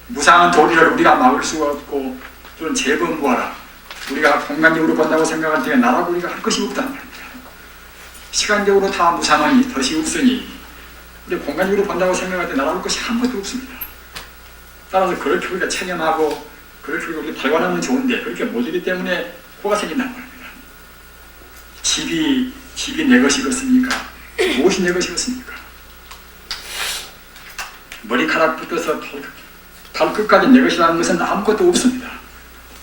무상한 도리를 우리가 막을 수가 없고 또는 제법 무아라 우리가 공간적으로 본다고 생각할 때 나라고 우리가 할 것이 없단 말입니다. 시간적으로 다 무상하니 덫이 없으니 근데 공간적으로 본다고 생각할 때 나라고 할 것이 아무것도 없습니다. 따라서 그렇게 우리가 체념하고 그렇게 우리가 발관하면 좋은데 그렇게 못하기 때문에 코가 생긴단 말입니다. 집이 내 것이겠습니까? 무엇이 내 것이겠습니까? 머리카락 붙어서 발끝까지 내 것이라는 것은 아무것도 없습니다.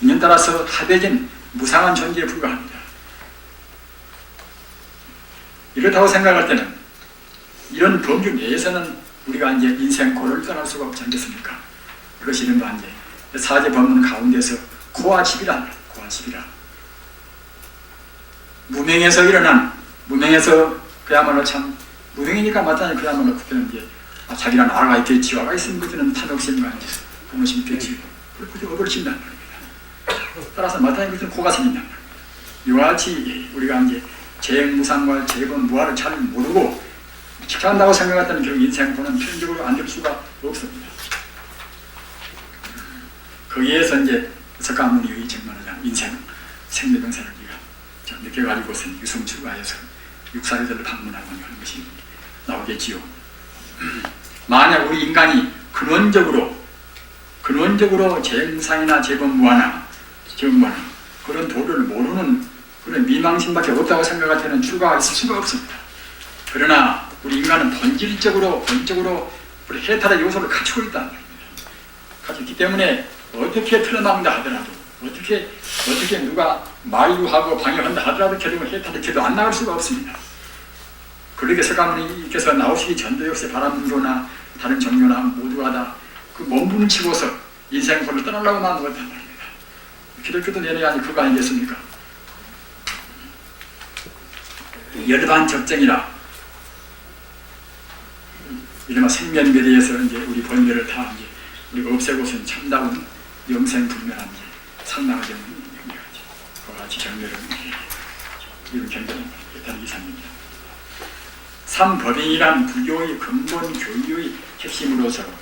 인연 따라서 합해진 무상한 존재에 불과합니다. 이렇다고 생각할 때는 이런 범주 내에서는 우리가 이제 인생고를 떠날 수가 없지 않겠습니까? 그것이 이른바 이제 사제 법문 가운데서 고와 집이라 무명에서 그야말로 참 무명이니까 마땅히 그야말로 그때는 이제 자기랑 나라가 있겠지 와가 있으면 그때는 탐욕심이 아니지 부모심이 있겠지 그렇게 업을 친단 말입니다. 따라서 마땅히 그때는 고가 생긴단 말입니다. 이와 같이 우리가 이제 재무상과 재범무화를 잘 모르고 지켜한다고 생각했다면 결국 인생고는 필연적으로 안 될 수가 없습니다. 거기에서 이제 석가모니의 정말하자면 인생, 생매병사를 우리가 느껴가지고서 유성출가해서 육사회들을 방문하고 하는 것이 나오겠지요. 만약 우리 인간이 근원적으로 재무상이나 재범무화나 그런 도를 모르는 그런 미망심밖에 없다고 생각할 때는 출가가 있을 수가 없습니다. 그러나 우리 인간은 본질적으로 우리 해탈의 요소를 갖추고 있다는 겁니다. 갖추기 때문에 어떻게 틀어막는다 하더라도 어떻게 누가 만류하고 방해한다 하더라도 결국은 해탈의 길도 안 나갈 수가 없습니다. 그러게 석가모니께서 나오시기 전도 역시 바람종교나 다른 종교나 모두가 다 그 몸부림치고서 인생고를 떠나려고 만들었단 말입니다. 기독교도 내려야 하니 그거 아니겠습니까? 열반적정이라 이른바 생면멸에 대해서 이제 우리 번뇌를 다 이제 우리가 없애고서는 참다운 영생불멸한 상나가정 영리하지. 그와 같이 정멸을 이룬 경전입니다. 일단 이상입니다. 삼법인이란 불교의 근본 교리의 핵심으로서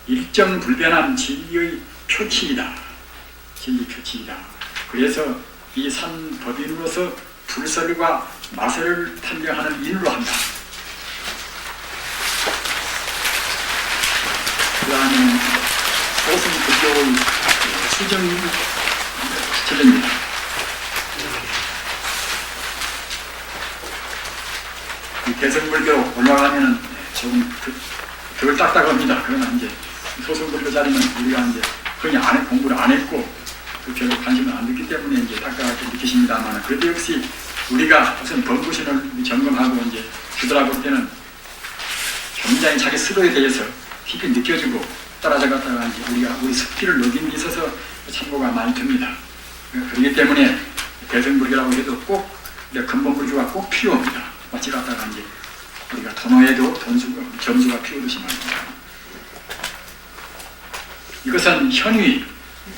일정불변한 진리의 표치이다. 진리 표치이다. 그래서 이 삼법인으로서 불설과 마설을 판명하는 인으로 한다. 그 다음에 소승불교의 수정체제입니다. 이 대승불교 올라가면은 조금 덜 딱딱합니다. 그러나 이제 소승불교 자리는 우리가 이제 흔히 공부를 안 했고 별로 관심을 안 듣기 때문에 이제 딱딱하게 느끼십니다만, 그래도 역시 우리가 우선 범부신을 점검하고 이제 뒤돌아볼 때는 굉장히 자기 스스로에 대해서 깊이 느껴지고 따라잡았다가 이제 우리 습기를 녹인 데 있어서 참고가 많이 됩니다. 그렇기 때문에 대승불교라고 해도 꼭 근본불교가 꼭 필요합니다. 마치 갔다가 이제 우리가 도노에도 점수가 필요하듯이 말입니다. 이것은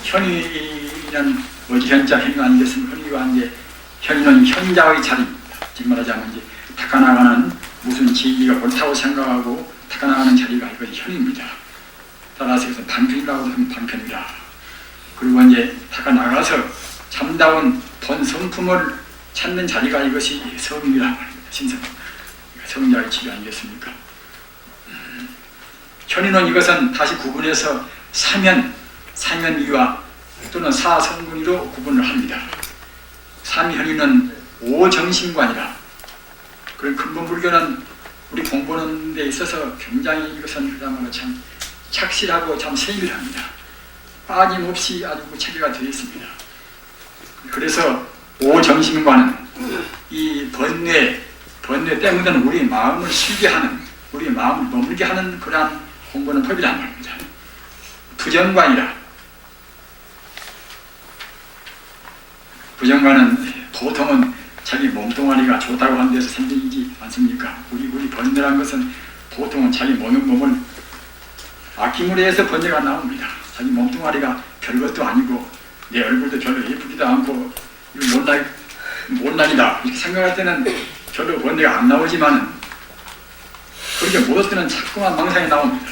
현위는 어디 현자 현위 아니겠습니까? 현위와 이제 현위는 현자의 자리입니다. 지금 말하자면 이제 닦아나가는 무슨 지위가 옳다고 생각하고 닦아나가는 자리가 이것이 현위입니다. 따라서 이것은 방편이라고 하면 방편이다. 그리고 이제 닦아나가서 참다운 본 성품을 찾는 자리가 이것이 성이라 말입니다. 신성. 성자의 지위 아니겠습니까? 현위는 이것은 다시 구분해서 사면위와 또는 사성분위로 구분을 합니다. 삼현위는 오정신관이라. 그런 근본불교는 우리 공부하는 데 있어서 굉장히 이것은 그야말로 참 착실하고 참 세밀합니다. 빠짐없이 아주 체계가 되어 있습니다. 그래서 오정신관은 이 번뇌 때문에 우리 마음을 쉬게 하는, 우리 마음을 머물게 하는 그러한 공부는 법이란 말입니다. 부정관이라. 부정관은 보통은 자기 몸뚱아리가 좋다고 하는 데서 생기지 않습니까? 우리 번뇌란 것은 보통은 자기 몸을 아낌으로 해서 번뇌가 나옵니다. 자기 몸뚱아리가 별것도 아니고 내 얼굴도 별로 예쁘지도 않고 이거 못난이다 이렇게 생각할 때는 별로 번뇌가 안 나오지만은 그렇게 못할 때는 자꾸만 망상이 나옵니다.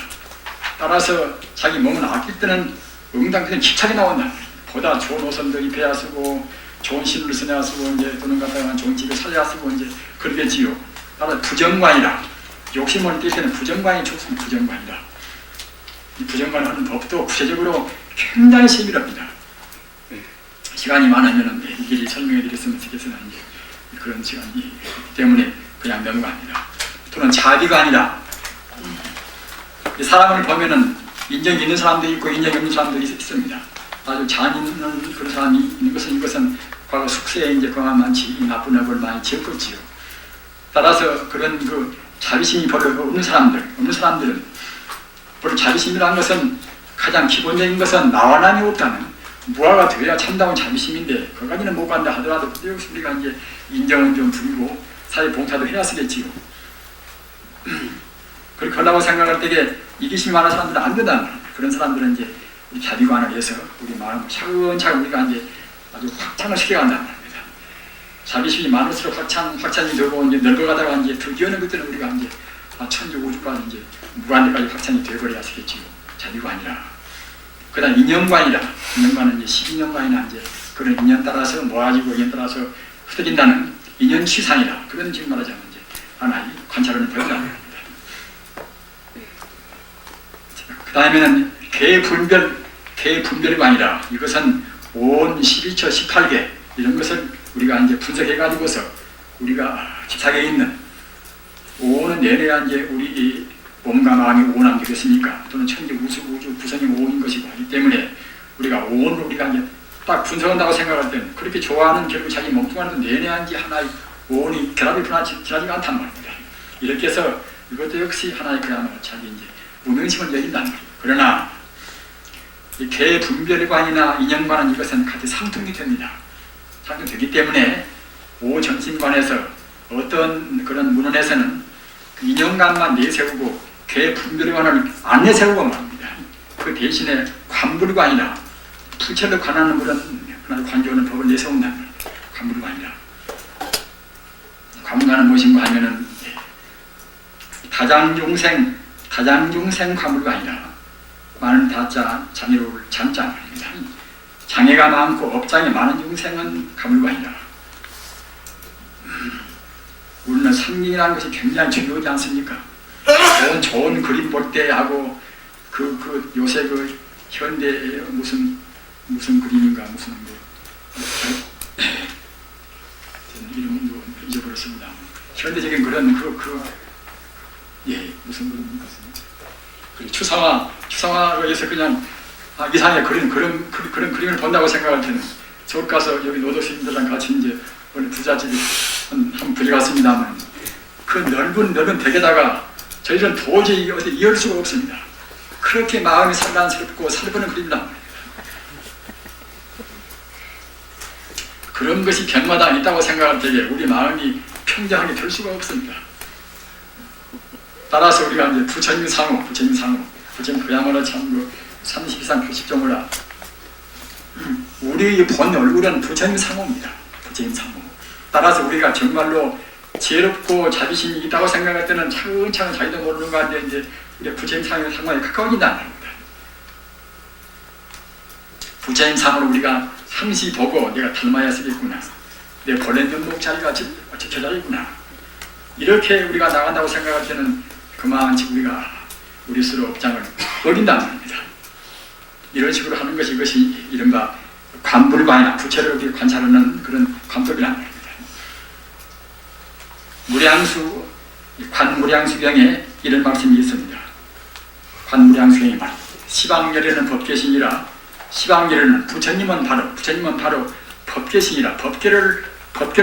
따라서 자기 몸을 아낄 때는 응당 그냥 집착이 나온다. 보다 좋은 옷을 입혀야 쓰고 좋은 신을 써야 쓰고 이제 또는 갖다가 좋은 집에 살려야 쓰고 이제 그러겠지요. 따라서 부정관이라. 욕심을 뛸 때는 부정관이 좋습니다. 부정관이라. 이 부정관을 하는 법도 구체적으로 굉장히 세밀합니다. 시간이 많으면 일일이 설명해 드렸으면 좋겠으나 이제 그런 시간이 때문에 그냥 넘어갑니다. 또는 자비관이라. 이 사람을 보면은 인정이 있는 사람도 있고 인정이 없는 사람도 있습니다. 아주 잘 있는 그런 사람이 있는 것은 이것은 과거 숙세에 이제 그만 많지 나쁜 업을 많이 지었겠지요. 따라서 그런 그 자비심이 별로 없는 사람들은 별로 자비심이라는 것은 가장 기본적인 것은 나와 남이 없다는 무아가 되어야 참다운 자비심인데 거기까지는 못 간다 하더라도 역시 우리가 이제 인정은 좀 부리고 사회 봉사도 해야 쓰겠지요. 그렇게 하려고 생각할 때에 이기심이 많은 사람들은 안 된다는 그런 사람들은 이제 우리 자비관을 해서 우리 마음을 차근차근 우리가 이제 아주 확장을 시켜간단 말입니다. 자비심이 많을수록 확장이 되고 이제 늙어가다가 이제 드디어는 그때는 우리가 이제 천주 우주까지 이제 무한대까지 확장이 되어버려야 하겠지요. 자비가 아니라. 그다음 인연관이라. 인연관은 이제 12년관이나 이제 그런 인연 따라서 모아지고 인연 따라서 흩어진다는 인연 취상이라. 그건 지금 말하자면 이제 하나의 관찰하는 법이라고 합니다. 그 다음에는 개분별이 아니라 이것은 온 12처 18개 이런 것을 우리가 이제 분석해가지고서 우리가 지상에 있는 오는 내내야 이제 우리 이 몸과 마음이 오남 되겠습니까? 또는 천지 우주 구성이 오인 것이고 하기 때문에 우리가 오온을 우리가 이제 딱 분석한다고 생각할 때는 그렇게 좋아하는 결국 자기 몸뚱아리도 내내한 지 하나의 오온이 결합이 지나지가 않단 말입니다. 이렇게 해서 이것도 역시 하나의 그야말로 자기 이제 무명심을 여긴다는 말입니다. 그러나 이 개분별관이나 인연관은 이것은 같이 상통이 됩니다. 상통되기 때문에 오정신관에서 어떤 그런 문헌에서는 그 인연관만 내세우고 개분별관을 안 내세우고 말합니다. 그 대신에 관불관이나 부처를 관하는 그런 관조하는 법을 내세운다는 말입니다. 관불관이라. 관불관은 무엇인가 하면은 다장중생 관불관이라. 많은 다자 장애로울 장자 말입니다. 장애가 많고 업장이 많은 중생은 가물관이라. 우리는 상징이라는 것이 굉장히 중요하지 않습니까? 좋은 그림 볼 때 하고 그 요새 그 현대 무슨 그림인가 무슨 뭐 이름 잊어버렸습니다. 현대적인 그런 무슨 그림인가 추상화에서 그냥 이상하게 그런 그림을 본다고 생각할 때는 서울 가서 여기 노도시민들랑 같이 이제 우리 부잣집이 한번 들어갔습니다만 그 넓은 댁에다가 저희는 도저히 어디 이을 수가 없습니다. 그렇게 마음이 산란스럽고 살벌한 그림이란 말입니다. 그런 것이 별마다 있다고 생각할 때에 우리 마음이 평정하게 될 수가 없습니다. 따라서 우리가 이제 부처님 상호, 부처님 그야말로 참 32상 표식종을 우리의 본 얼굴은 부처님 상호입니다. 부처님 상호. 따라서 우리가 정말로 지혜롭고 자비심이 있다고 생각할 때는 차근차근 자기도 모르는 가운데 이제 우리 부처님 상호에 가까워진다는 겁니다. 부처님 상호를 우리가 상시 보고 내가 닮아야 쓰겠구나. 내 본래 면목 자리가 저 자리구나. 이렇게 우리가 나간다고 생각할 때는 그만치 우리가 우리 스스로 업장을 어긴다는 겁니다. 이런 식으로 하는 것이 이것이 이른바 관불관이나 부처를 우리 관찰하는 그런 관법이라는 겁니다. 관무량수경에 이런 말씀이 있습니다. 관무량수경이 말입니다. 시방열에는 법계신이라 시방열에는 부처님은 바로 법계신이라 법계를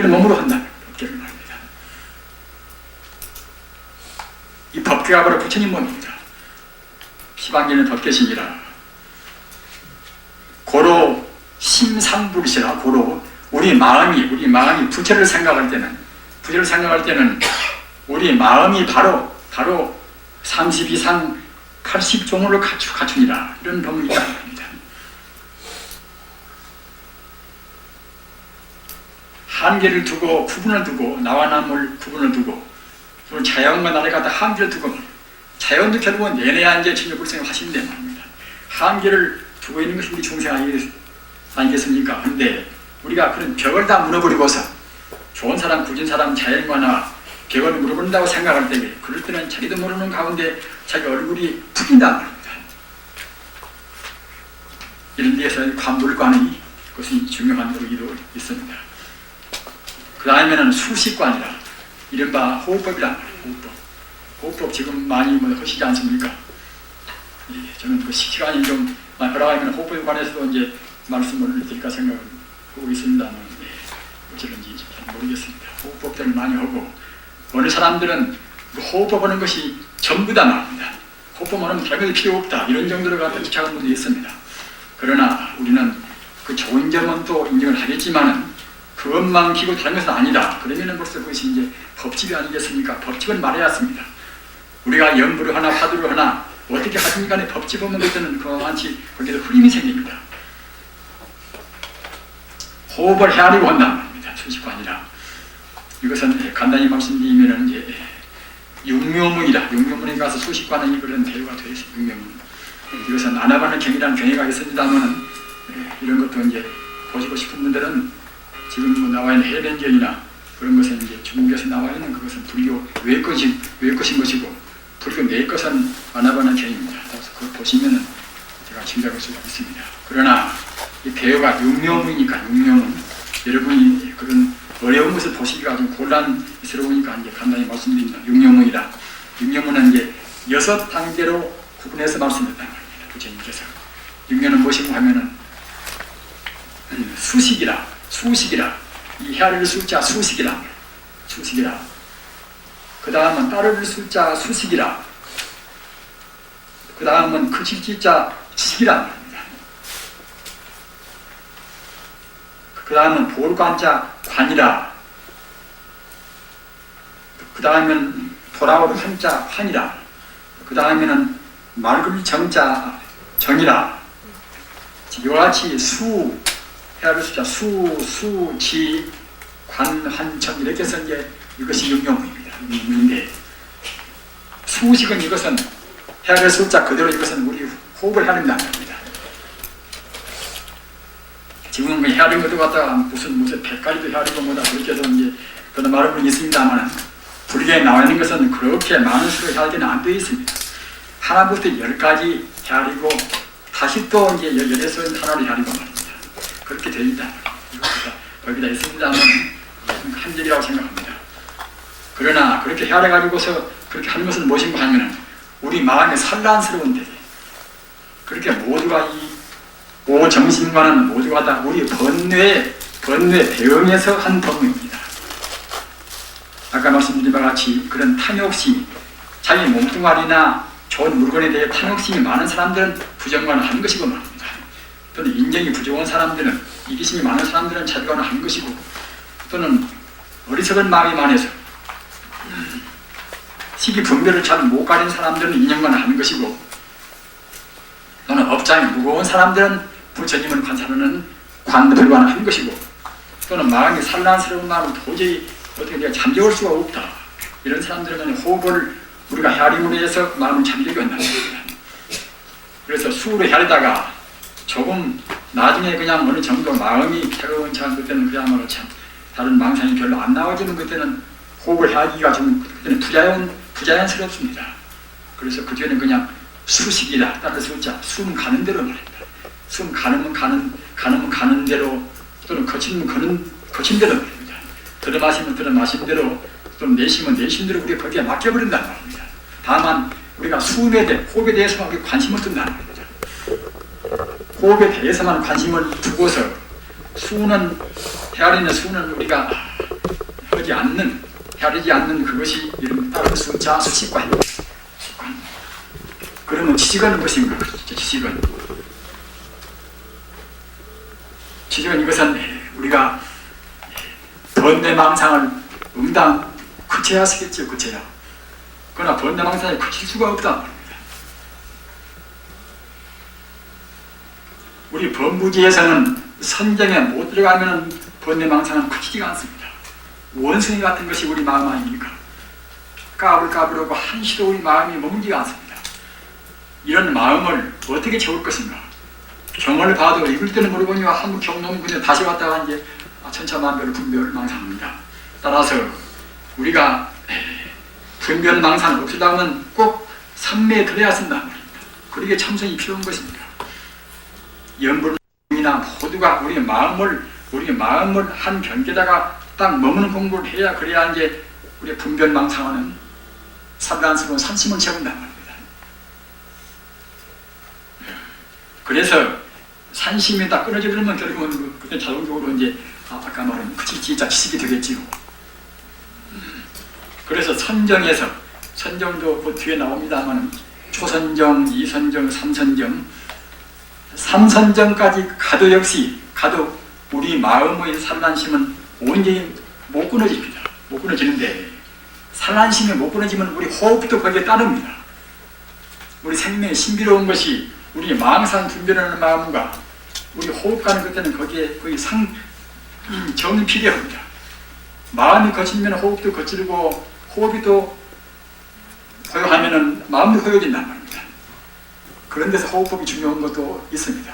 몸으로 한다는 법계를 말입니다. 이 법계가 바로 부처님 몸입니다. 시방계는 법계신이라 고로 심상불이시라. 고로 우리 마음이 부처를 생각할 때는 우리 마음이 바로 32상 80종으로 갖추니라. 이런 법문이 있다는 겁니다. 한계를 두고 구분을 두고 나와 남을 구분을 두고 자연과 나를 갖다 한계를 두고 자연도 결국은 내내야 이제 진료불생을 하신대 말입니다. 한계를 두고 있는 것이 우리 중생 아니겠습니까? 그런데 우리가 그런 벽을 다 무너버리고서 좋은 사람, 굳은 사람, 자연과나 벽을 무너버린다고 생각할 때 그럴 때는 자기도 모르는 가운데 자기 얼굴이 풀린단 말입니다. 이런 데에서 관불관의 그것이 중요한 의의도 있습니다. 그 다음에는 수식관이라 이른바 호흡법이란 말이에요. 호흡법 지금 많이 하시지 않습니까? 저는 그 시간이 좀 허락하면 호흡법에 관해서도 이제 말씀을 드릴까 생각하고 있습니다만 어찌든지 잘 모르겠습니다. 호흡법들을 많이 하고 어느 사람들은 그 호흡법 하는 것이 전부다 말입니다. 호흡법 하면 다른 것이 필요 없다 이런 정도로 갖다 주장하는 분도 있습니다. 그러나 우리는 그 좋은 점은 또 인정을 하겠지만은 그것만 기고 다른 것은 아니다. 그러면은 벌써 그것이 이제 법칙이 아니겠습니까? 법칙은 말해야 합니다. 우리가 연부를 하나 화두를 하나 어떻게 하든 간에 법칙 없는 것들은 그만치 거기에도 흐림이 생깁니다. 호흡을 헤아리고 온단 말입니다. 수식관이라. 이것은 간단히 말씀드리면 이제 육묘문이다. 육묘문에 가서 수식관은 그런 대우가 되어 있습니다. 육묘문. 이것은 아나바나 경이라는 경애가 있습니다만 이런 것도 이제 보시고 싶은 분들은 지금 뭐 나와 있는 해변경이나 그런 것은 이제 중국에서 나와 있는 그것은 불교 외 것인 것이고 불교 내 것은 아나바나 경입니다. 그래서 그걸 보시면은 제가 짐작할 수가 있습니다. 그러나 이 배우가 육묘문이니까 육묘문 여러분이 그런 어려운 것을 보시기가 좀 곤란스러우니까 이제 간단히 말씀드립니다. 육묘문이다. 육묘문은 이제 6단계로 구분해서 말씀했단 말입니다. 부처님께서. 육묘는 무엇이고 하면은 수식이라. 이 헤아릴 숫자 수식이라. 그 다음은 따를 숫자 수식이라. 그 다음은 그칠 지자 식이라 말입니다. 그 다음은 볼관자 관이라. 그 다음은 돌아올 한자 환이라. 그 다음에는 맑을 정자 정이라. 이와 같이 헤아릴 숫자 지, 관, 환, 정 이렇게 해서 이제 이것이 육묘문입니다. 육묘문인데 수식은 이것은 헤아릴 숫자 그대로 이것은 우리 호흡을 헤아린다는 겁니다. 지금 헤아린 것도 갖다가 무슨 백가리도 헤아리고 뭐다 그렇게 해서 이제 그런 말은 있습니다만 불교에 나와 있는 것은 그렇게 많은 수로 헤아리기는 안 되어 있습니다. 하나부터 10가지 헤아리고 다시 또 이제 16은 하나를 헤아리고 말입니다. 그렇게 되어 있다. 거기다 있습니다만 한절이라고 생각합니다. 그러나 그렇게 헤아려가지고서 그렇게 하는 것은 무엇인가 하면 우리 마음에 산란스러운 데 그렇게 모두가 이 오정신과는 모두가 다 우리 번뇌 대응에서 한 법문입니다. 아까 말씀드린 바와 같이 그런 탐욕심이 자기 몸뚱아리나 좋은 물건에 대해 탐욕심이 많은 사람들은 부정관을 하는 것이고 말입니다. 또는 인정이 부족한 사람들은 이기심이 많은 사람들은 자비관을 하는 것이고 또는 어리석은 마음이 많아서 시기 분별을 잘 못 가린 사람들은 인연관을 하는 것이고 또는 업장이 무거운 사람들은 부처님을 관찰하는 관불관을 하는 것이고 또는 마음이 산란스러운 마음을 도저히 어떻게 내가 잠재울 수가 없다. 이런 사람들은 호흡을 우리가 헤아림으로 해서 마음을 잠재게 한다는 겁니다. 그래서 수로 헤아리다가 조금 나중에 그냥 어느 정도 마음이 차가운 그때는 그야말로 참 다른 망상이 별로 안 나와지는 그때는 호흡을 하기가 좀 그때는 부자연스럽습니다. 그래서 그 뒤에는 그냥 수식이다. 따라서 숫자 숨 가는 대로 말입니다. 숨 가는 대로 또는 거치면 거친 대로 말입니다. 들어마시면 들어마신 대로 또는 내쉬면 내쉰 대로 우리가 거기에 맡겨버린다는 말입니다. 다만 우리가 호흡에 대해서만 우리 관심을 둔다는 말입니다. 호흡에 대해서만 관심을 두고서 헤아리는 수는 우리가 헤아리지 않는 그것이 이름 따른 숫자 수식관. 그러면 지식은 무엇인가? 지식은 이것은 우리가 번뇌망상을 응당 그쳐야 쓰겠죠. 그쳐야. 그러나 번뇌망상에 그칠 수가 없단 말입니다. 우리 범부지에서는 선정에 못 들어가면 번뇌망상은 그치지가 않습니다. 원숭이 같은 것이 우리 마음 아닙니까? 까불까불하고 한시도 우리 마음이 머물지가 않습니다. 이런 마음을 어떻게 채울 것인가? 경을 봐도 읽을 때는 모르거니와 한번 경 놓으면 그냥 다시 왔다가 이제 천차만별 분별망상입니다. 따라서 우리가 분별망상을 없애려면 꼭 삼매에 들어야 쓴다는 말입니다. 그러기에 참선이 필요한 것입니다. 연불이나 모두가 우리 마음을 한 경계다가 딱 머무는 공부를 해야 그래야 이제 우리 분별망상하는 산란스러운 산심을 채운단 말입니다. 그래서 산심이 딱 끊어져 버리면 결국은 그때 자동적으로 이제 아까 말한 진짜 지식이 되겠지요. 그래서 선정도 그 뒤에 나옵니다만 초선정, 이선정, 삼선정, 삼선정까지 가도 역시 우리 마음의 산란심은 온전히 못 끊어집니다. 못 끊어지는데 산란심이 못 끊어지면 우리 호흡도 거기에 따릅니다. 우리 생명의 신비로운 것이 우리 망상 분별하는 마음과 우리 호흡 가는 그때는 거기에 거의 정이 필요합니다. 마음이 거칠면 호흡도 거칠고 호흡이 또 고요하면 마음도 고요해진단 말입니다. 그런 데서 호흡법이 중요한 것도 있습니다.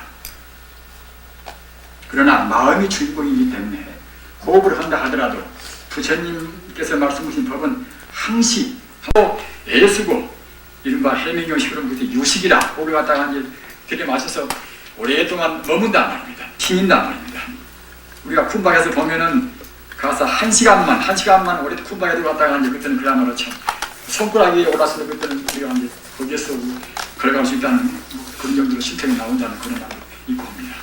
그러나 마음이 주인공이기 때문에 호흡을 한다 하더라도 부처님께서 말씀하신 법은 항시 하고 애쓰고 이른바 해명형식으로 유식이라 호흡을 갖다가 이제 들이마셔서 오랫동안 머문단 말입니다. 튕긴단 말입니다. 우리가 쿤박에서 보면은 가서 한 시간만 오래 쿤박에 들어갔다가 이제 그때는 그야말로 참 손가락 위에 올라서도 그때는 우리가 이제 거기에서 걸어갈 수 있다는 그런 정도로 실태가 나온다는 그런 말도 있고 합니다.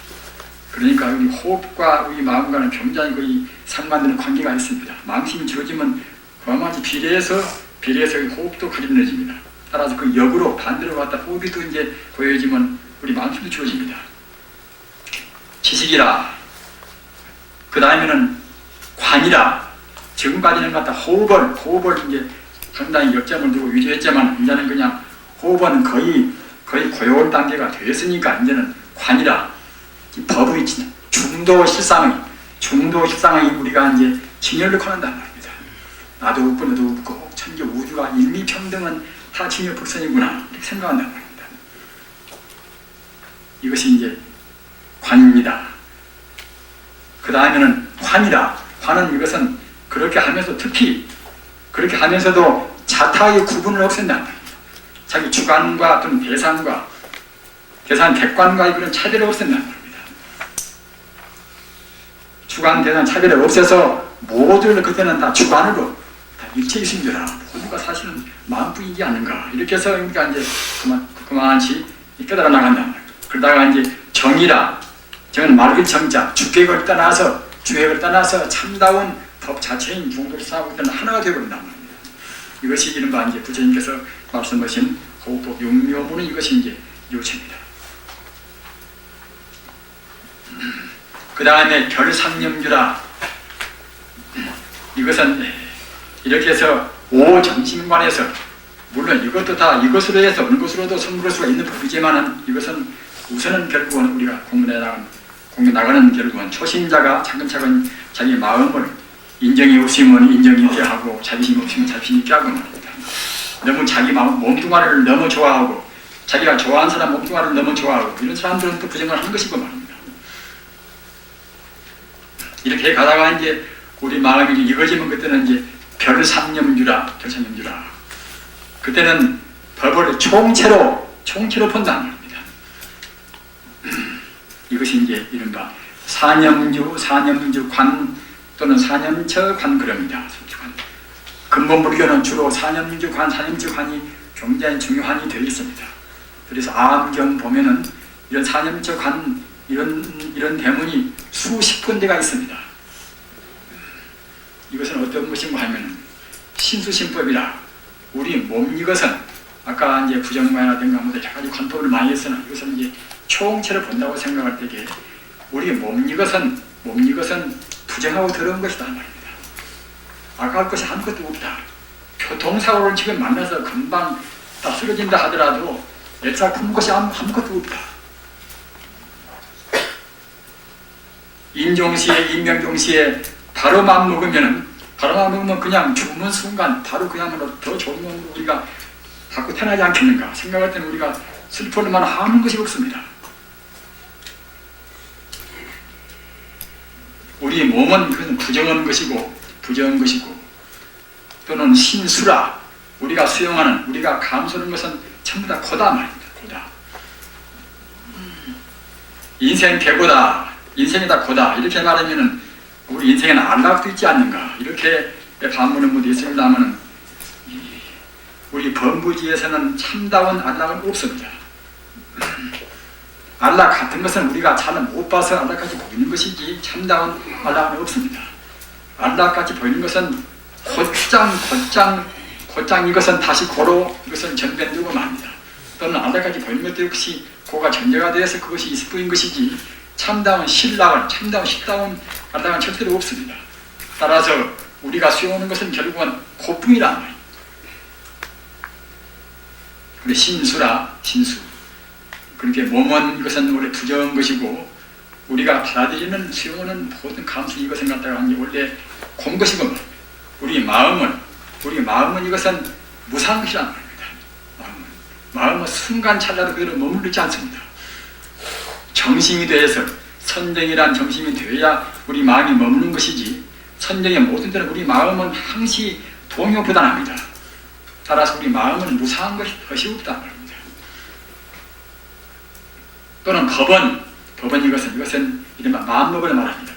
그러니까 우리 호흡과 우리 마음과는 굉장히 거의 상반되는 관계가 있습니다. 망심이 지어지면 그와마치 비례해서 호흡도 그림내집니다. 따라서 그 역으로 반대로 갔다 호흡이 또 이제 고여지면 우리 망심도 지어집니다. 지식이라 그 다음에는 관이라 지금까지는 갖다 호흡을 이제 상당히 역점을 두고 유지했지만 이제는 그냥 호흡은 거의 고요한 단계가 되었으니까 이제는 관이라 법의 중도 실상의 우리가 이제 진열을 권한단 말입니다. 나도 없고 너도 없고 천지 우주가 일미평등은 다 진여불선이구나 이렇게 생각한단 말입니다. 이것이 이제 관입니다. 그 다음에는 관이라. 관은 이것은 그렇게 하면서 특히 그렇게 하면서도 자타의 구분을 없앤단 말입니다. 자기 주관과 또는 대상 객관과의 그런 차별을 없앤단 말입니다. 주관, 대상, 차별을 없애서 모두를 그때는 다 주관으로 다 일체의 신조라 모두가 사실은 마음뿐이지 않는가 이렇게 해서 그러니까 이제 그만치 깨달아 나간단 말입니다. 그러다가 이제 정의라 정은 맑은 정자 주객을 떠나서 참다운 법 자체인 중도사하고 때는 하나가 되어버린단 말입니다. 이것이 이른바 이제 부처님께서 말씀하신 호흡법 용묘문은 이것이 이제 요체입니다. 그 다음에 별상념주라 이것은 이렇게 해서 오정신관에서 물론 이것도 다 이것으로 해서 어느 것으로도 선물할 수가 있는 법이지만은 이것은 우선은 결국은 우리가 공부해 나가는 결국은 초심자가 차근차근 자기 마음을 인정이 없으면 인정이 있게 하고 자비심이 없으면 자비심이 있게 하고 말입니다. 너무 자기 몸뚱아리를 너무 좋아하고 자기가 좋아하는 사람 몸뚱아리를 너무 좋아하고 이런 사람들은 또 부정을 하는 것이고 말입니다. 이렇게 가다가 이제 우리 마음이 이거지면 그때는 이제 별상념주라 그때는 법을 총체로 본다는 겁니다. 이것이 이제 이른바 사념주 관 또는 사념처 관 그럽니다. 근본 불교는 주로 사념주 관이 굉장히 중요한이 되어 있습니다. 그래서 암경 보면은 이런 사념처 관 이런 대문이 수십 군데가 있습니다. 이것은 어떤 것인가 하면 신수신법이라 우리 몸 이것은 아까 이제 부정관이라든가 뭐 여러 가지 관법을 많이 했으나 이것은 이제 총체를 본다고 생각할 때에 우리 몸 이것은 부정하고 더러운 것이다 말입니다. 아까울 것이 아무것도 없다. 교통사고를 지금 만나서 금방 다 쓰러진다 하더라도 애차 굶은 것이 아무것도 없다. 인명종시에 바로만 먹으면 그냥 죽는 순간 바로 그야말로 더 좋은 놈으로 우리가 자꾸 태어나지 않겠는가 생각할 때는 우리가 슬퍼할 만한 아무 것이 없습니다. 우리 몸은 그것은 부정한 것이고 또는 신수라 우리가 수용하는 우리가 감수하는 것은 전부 다 고다 말입니다. 고다. 인생 개고다. 인생이 다 고다. 이렇게 말하면은 우리 인생에는 안락도 있지 않는가 이렇게 반문은 못 있습니다만은 우리 범부지에서는 참다운 안락은 없습니다. 안락 같은 것은 우리가 잘 못 봐서 안락같이 보이는 것이지 참다운 안락은 없습니다. 안락같이 보이는 것은 곧장 이것은 다시 고로 이것은 전변되고 맙니다. 또는 안락같이 보이는 것도 역시 고가 전제가 되어서 그것이 있을 뿐인 것이지 참다운 실다운 안락은 절대로 없습니다. 따라서 우리가 수용하는 것은 결국은 고뿐이란 말이에요. 우리 신수. 그렇게 몸은 이것은 원래 부정한 것이고 우리가 받아들이는 수용하는 모든 감수 이것을 갖다가 하는 게 원래 공 것이고 말입니다. 우리 마음은 이것은 무상한 것이란 말입니다. 마음은 순간 찰나도 그대로 머무르지 않습니다. 정심이 되어서 선정이란 정심이 되어야 우리 마음이 머무는 것이지, 선정의 모든 때는 우리 마음은 항시 동요부단합니다. 따라서 우리 마음은 무상한 것이 없다 말입니다. 또는 법은 이것은 이른바 마음법을 말합니다.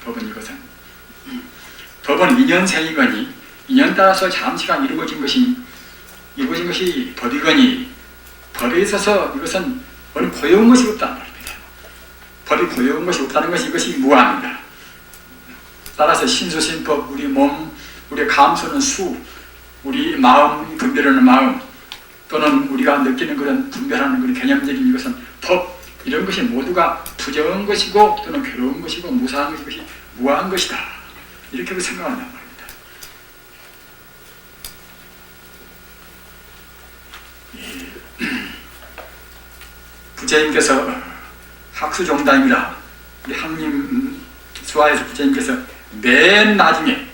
법은 인연생이거니 인연 따라서 잠시간 이루어진 것이 법이거니 법에 있어서 이것은 어느 고여운 것이 없다 말입니다. 법이 고여운 것이 없다는 것이 이것이 무아합니다. 따라서 신수신법, 우리 몸, 우리 감수는 수, 우리 마음, 분별하는 마음, 또는 우리가 느끼는 그런 분별하는 그런 개념적인 이것은 법, 이런 것이 모두가 부정한 것이고 또는 괴로운 것이고 무사한 것이 무아한 것이다. 이렇게 생각한단 말입니다. 부처님께서 학수종담이라 우리 항림 수화에서 부처님께서 맨 나중에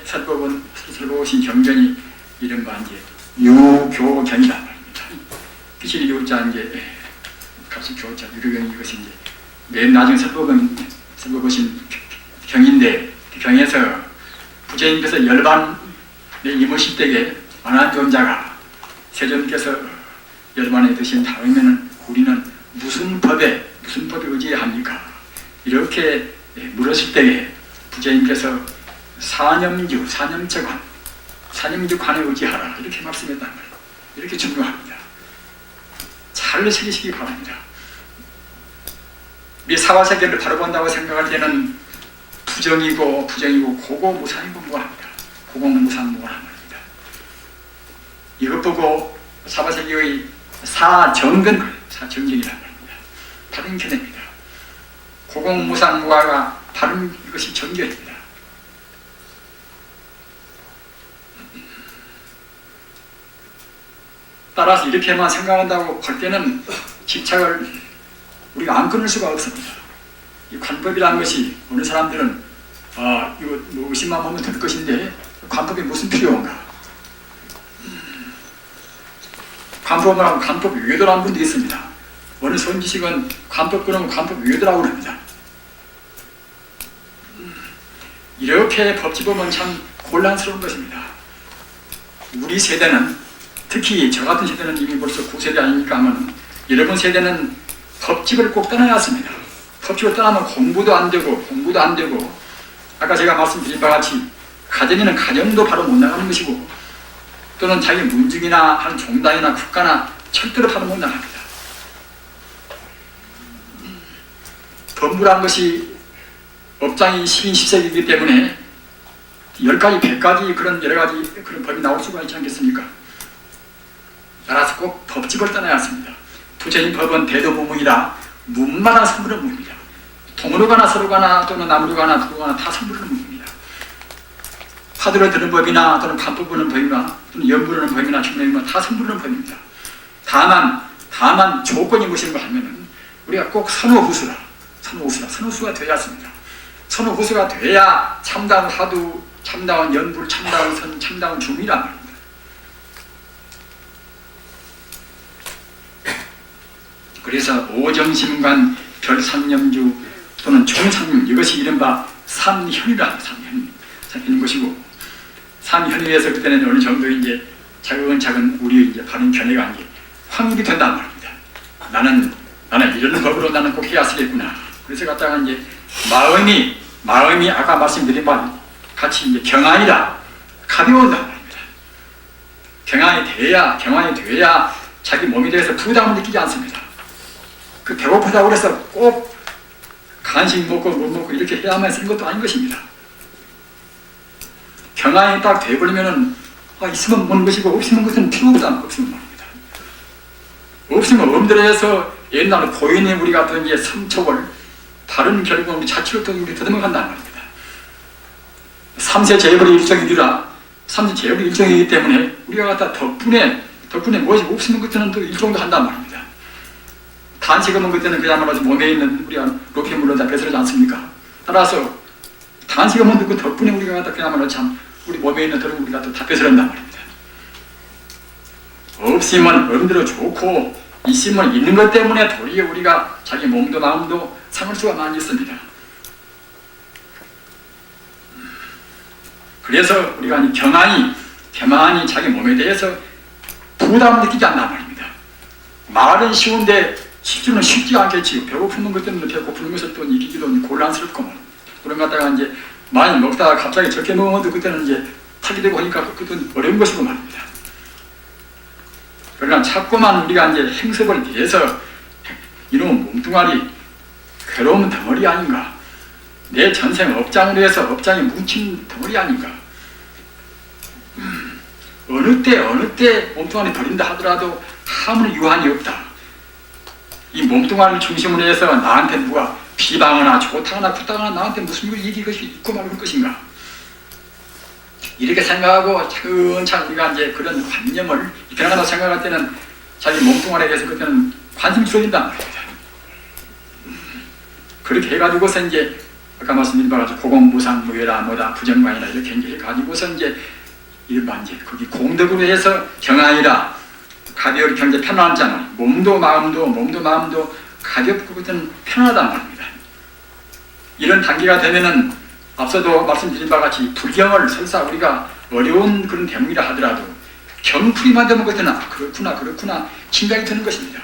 설법오신 경전이 이른바 이제 유교경이란 말입니다. 기실이 교자 이제 갑자기 교자 유교경 이것이 이제 맨 나중에 설법오신 경인데 그 경에서 부처님께서 열반에 임하실 때에 안한존자가 세존께서 열반에 드신 다음에는 우리는 무슨 법에 의지해야 합니까? 이렇게 물었을 때에 부처님께서 사념주관에 의지하라 이렇게 말씀했단 말이에요. 이렇게 중요합니다. 잘 새기시기 바랍니다. 우리 사바세계를 바로 본다고 생각할 때는 부정이고 고고무상이고 무합니다. 고고무상무합니다. 이것 보고 사바세계의 사정근이란 말입니다. 바른 견해입니다. 고공무상무화가 바른 이것이 정견입니다. 따라서 이렇게만 생각한다고 볼 때는 집착을 우리가 안 끊을 수가 없습니다. 이 관법이라는 것이 어느 사람들은 이거 뭐 의심만 하면 될 것인데 관법이 무슨 필요한가? 관법을 하고 관법 외도라는 분도 있습니다. 어느 선지식은 관법 끊으면 관법 외도라고 합니다. 이렇게 법집보면 참 곤란스러운 것입니다. 우리 세대는 특히 저 같은 세대는 이미 벌써 9세대 아닙니까 하면 여러분 세대는 법집을 꼭 떠나야 합니다. 법집을 떠나면 공부도 안 되고 아까 제가 말씀드린 바와 같이 가정에는 가정도 바로 못 나가는 것이고 또는 자기 문중이나 한 종단이나 국가나 절대로 바로 못 나갑니다. 법무란 것이 업장이 10인 10색이기 때문에 10가지, 100가지 그런 여러가지 그런 법이 나올 수가 있지 않겠습니까? 따라서 꼭 법집을 떠나야 합니다. 부처님 법은 대도무문이라 문마다 선부르는 문입니다. 동으로 가나 서로 가나 또는 남으로 가나 북으로 가나 다 선부르는 문입니다. 화두를 드는 법이나 또는 간법 부르는 법이나 또는 연부르는 법이나 중명이나 다 선부르는 법입니다. 다만 조건이 무엇인가 하면은 우리가 꼭 선호후수가 되어야 합니다. 선호후수가 돼야 참다운 화두, 참다운 연불, 참다운 선, 참다운 중이란 말입니다. 그래서 오정심관, 별삼념주 또는 총상념 이것이 이른바 삼현이라 삼현인 것이고 삼현에서 그때는 어느 정도 이제 차근차근 우리 이제 바른 견해가 이제 확립이 된단 말입니다. 나는 이런 법으로 나는 꼭 해야 쓰겠구나. 그래서 갖다가 이제 마음이 아까 말씀드린 바 같이 이제 경안이라 가벼운단 말입니다. 경안이 돼야 자기 몸에 대해서 부담을 느끼지 않습니다. 그 배고프다고 해서 꼭 간식 먹고 못 먹고 이렇게 해야만 쓰는 것도 아닌 것입니다. 경안이 딱 돼버리면은 있으면 먹는 것이고 없으면 그것은 필요가 없으면 말입니다. 없으면 엄대로 해서 옛날 고인의 우리 같은 이제 삼척을 바른 결국 우리 자취로 우리 더듬어간다는 말입니다. 삼세 재벌의 일종이라 삼세 재벌의 일종이기 때문에 우리가 갖다 덕분에 무엇이 없으면 그때는 또 일종도 한단 말입니다. 단식하면 그때는 그야말로 몸에 있는 우리가 높이 물러다 배설하지 않습니까? 따라서 단식하면 그 덕분에 우리가 갖다 그야말로 참 우리 몸에 있는 더러움 우리가 또 다 배설한단 말입니다. 없으면 없는 좋고 있으면 있는 것 때문에 도리어 우리가 자기 몸도 마음도 상할 수가 많이 있습니다. 그래서 우리가 겸허하니 자기 몸에 대해서 부담을 느끼지 않단 말입니다. 말은 쉬운데 실제로는 쉽지가 않겠지. 배고프면 그때는 배고프는 것을 또 이기기도 곤란스럽고 그런 갖다가 이제 많이 먹다가 갑자기 적게 먹으면 그때는 이제 타게 되고 하니까 그것도 어려운 것이고 말입니다. 그러나 자꾸만 우리가 이제 행습을 위해서 이놈 몸뚱아리 괴로운 덩어리 아닌가? 내 전생 업장으로 해서 업장이 뭉친 덩어리 아닌가? 어느 때 몸뚱아리 버린다 하더라도 아무런 유한이 없다. 이 몸뚱아리를 중심으로 해서 나한테 누가 비방하나 좋다거나 부탁하나 나한테 무슨 일이 것이 있고 말고 할 것인가? 이렇게 생각하고 차근차근 우리가 이제 그런 관념을 입혀나가다 생각할 때는 자기 몸뚱아리에 대해서 그때는 관심이 줄어든단 말입니다. 그렇게 해가지고서 이제 아까 말씀드린 바와 같이 고공부상 무예라 뭐다 부정관이라 이렇게 이제 해가지고서 이제 이른바 이제 거기 공덕으로 해서 경안이라 가벼울 경제 편안하잖아. 몸도 마음도 가볍고 그때는 편하단 말입니다. 이런 단계가 되면은 앞서도 말씀드린 바와 같이 불경을 설사 우리가 어려운 그런 대목이라 하더라도 경풀이만 되면 그때는 그렇구나 생각이 드는 것입니다.